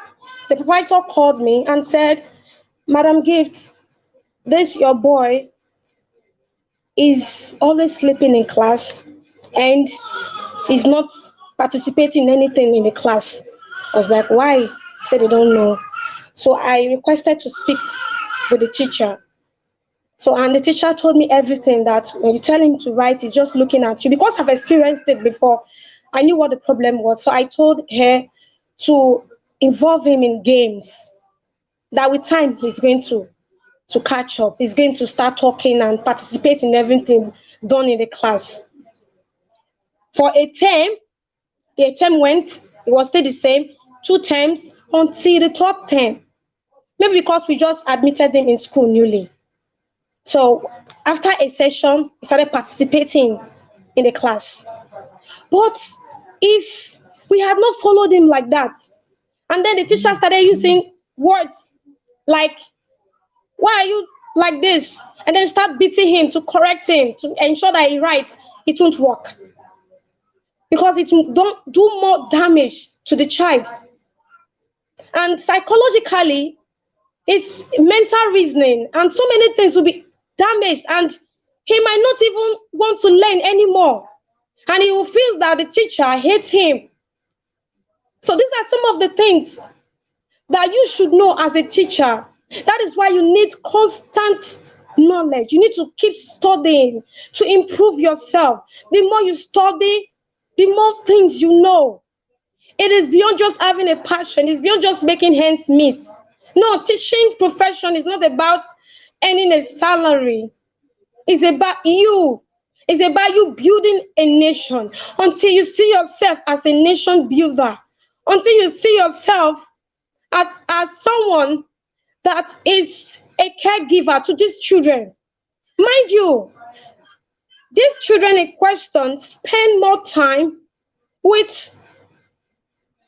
the proprietor called me and said, Madam Gift, this your boy is always sleeping in class and is not participating in anything in the class. I was like, why? He said they don't know. So I requested to speak with the teacher. So, and the teacher told me everything, that when you tell him to write, he's just looking at you. Because I've experienced it before, I knew what the problem was. So I told her to involve him in games, that with time he's going to catch up. He's going to start talking and participate in everything done in the class. For a term went, it was still the same, 2 terms, until the third term. Maybe because we just admitted him in school newly. So after a session, he started participating in the class. But if we had not followed him like that, and then the teacher started using words like, why are you like this? And then start beating him to correct him, to ensure that he writes, it won't work. Because it will do more damage to the child. And psychologically, it's mental reasoning, and so many things will be damaged, and he might not even want to learn anymore. And he will feel that the teacher hates him. So these are some of the things that you should know as a teacher. That is why you need constant knowledge. You need to keep studying to improve yourself. The more you study, the more things you know. It is beyond just having a passion. It's beyond just making ends meet. No, teaching profession is not about earning a salary. It's about you. It's about you building a nation until you see yourself as a nation builder, until you see yourself as someone that is a caregiver to these children. Mind you, these children in question spend more time with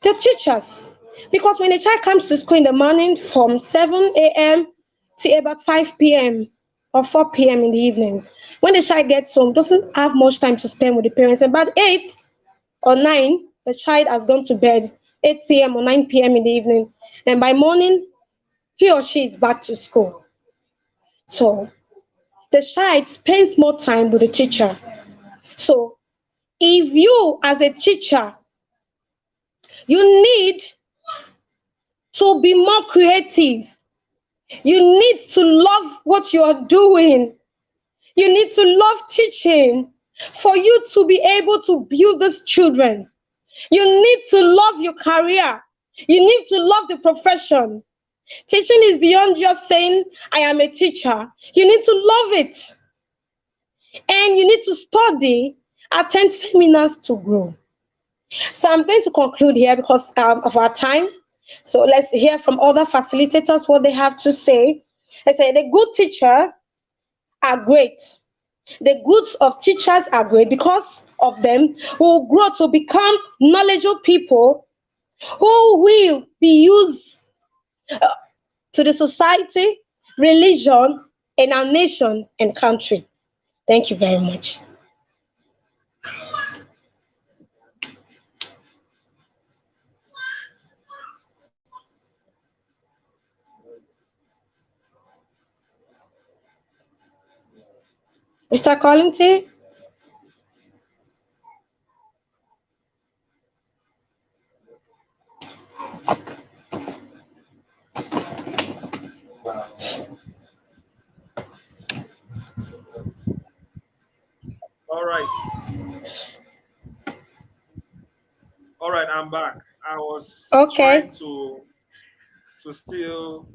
the teachers, because when a child comes to school in the morning from 7 a.m. to about 5 p.m. or 4 p.m. in the evening, when the child gets home, doesn't have much time to spend with the parents. About 8 or 9, the child has gone to bed, 8 p.m. or 9 p.m. in the evening, and by morning he or she is back to school. So the child spends more time with the teacher. So if you as a teacher, you need to be more creative. You need to love what you are doing. You need to love teaching for you to be able to build these children. You need to love your career. You need to love the profession. Teaching is beyond just saying, I am a teacher. You need to love it. And you need to study, attend seminars to grow. So I'm going to conclude here because of our time. So let's hear from other facilitators what they have to say. I say the good teacher are great. The goods of teachers are great. Because of them, we will grow to become knowledgeable people who will be used to the society, religion, and our nation and country. Thank you very much. Mr. Collington? All right. All right, I'm back. I was trying Okay. to still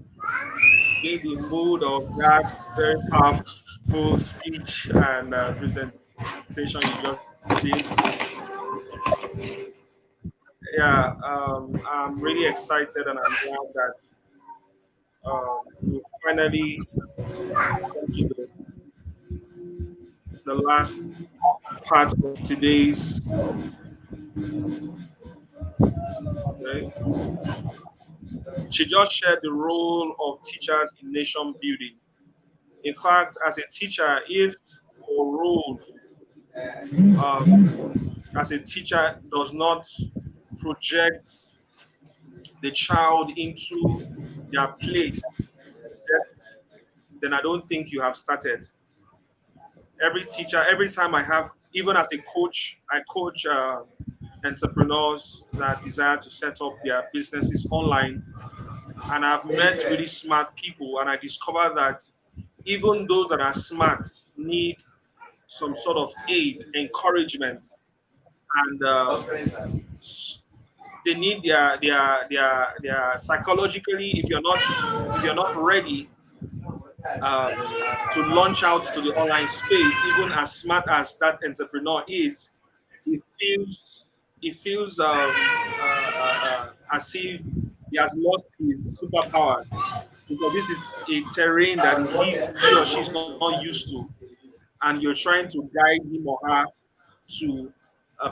be in the mood of that very powerful speech and presentation you just did. Yeah, I'm really excited and I'm glad that we finally come to the last part of today's. Okay. She just shared the role of teachers in nation building. In fact, as a teacher, if your role um, as a teacher does not project the child into their place, then I don't think you have started. Every teacher, every time I have, even as a coach, I coach entrepreneurs that desire to set up their businesses online. And I've met really smart people, and I discovered that even those that are smart need some sort of aid, encouragement, and they need their psychologically. If you're not ready to launch out to the online space, even as smart as that entrepreneur is, it feels it feels as if he has lost his superpowers because this is a terrain that he or she is not used to, and you're trying to guide him or her to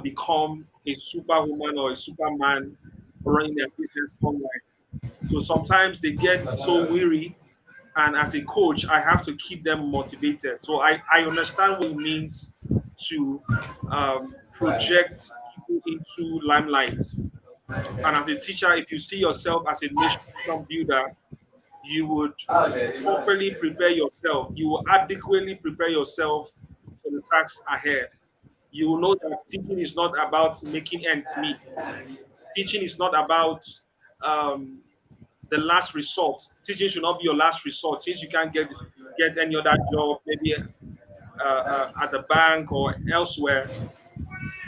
become a superwoman or a superman running their business online. So sometimes they get so weary, and as a coach, I have to keep them motivated. So I understand what it means to project people into limelight. And as a teacher, if you see yourself as a nation builder, you would properly prepare yourself. You will adequately prepare yourself for the tasks ahead. You will know that teaching is not about making ends meet. Teaching is not about um, the last resort. Teaching should not be your last resort. Since you can't get any other job, maybe at the bank or elsewhere,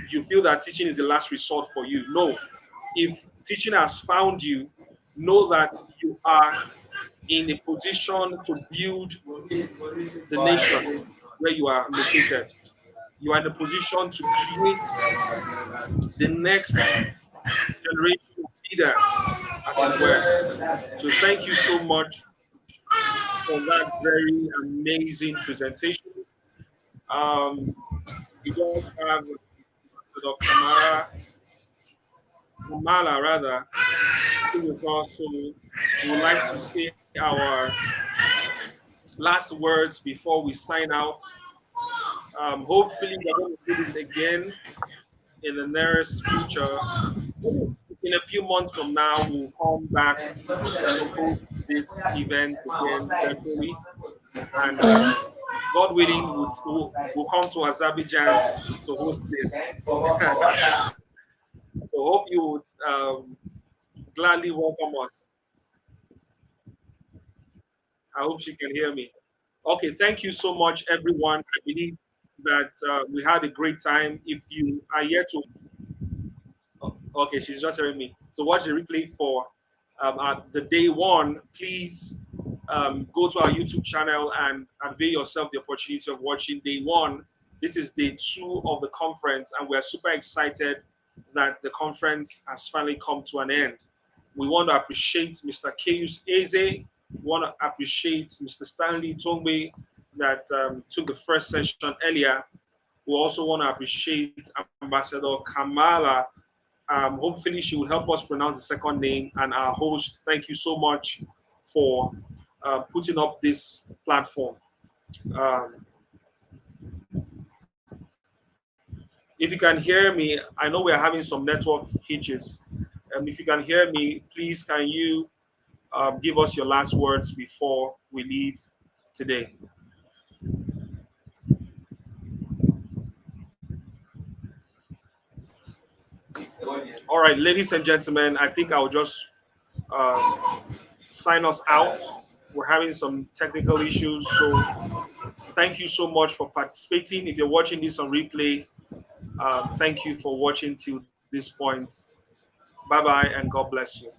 you feel that teaching is the last resort for you. No, if teaching has found you, know that you are in a position to build the nation where you are located. You are in a position to create the next generation of leaders, as it were. So thank you so much for that very amazing presentation. Um, we just have Ambassador Kamala rather, still with us. So we would like to say our last words before we sign out. Hopefully, we're going to do this again in the nearest future. In a few months from now, we'll come back to host this event again virtually. And God willing, we'll come to Azerbaijan to host this. So hope you would gladly welcome us. I hope she can hear me. Okay, thank you so much, everyone. I believe that we had a great time. If you are yet to, oh, okay, she's just hearing me. So watch the replay for at the day one. Please go to our YouTube channel and avail yourself the opportunity of watching day one. This is day two of the conference, and we're super excited that the conference has finally come to an end. We want to appreciate Mr. Keus Eze. We want to appreciate Mr. Stanley Tongbe that took the first session earlier. We also want to appreciate Ambassador Kamala. Hopefully, she will help us pronounce the second name. And our host, thank you so much for putting up this platform. Um, if you can hear me, I know we're having some network hitches. If you can hear me, please can you give us your last words before we leave today? All right, ladies and gentlemen, I think I'll just um, sign us out. We're having some technical issues, so thank you so much for participating. If you're watching this on replay, thank you for watching till this point. Bye bye, and God bless you.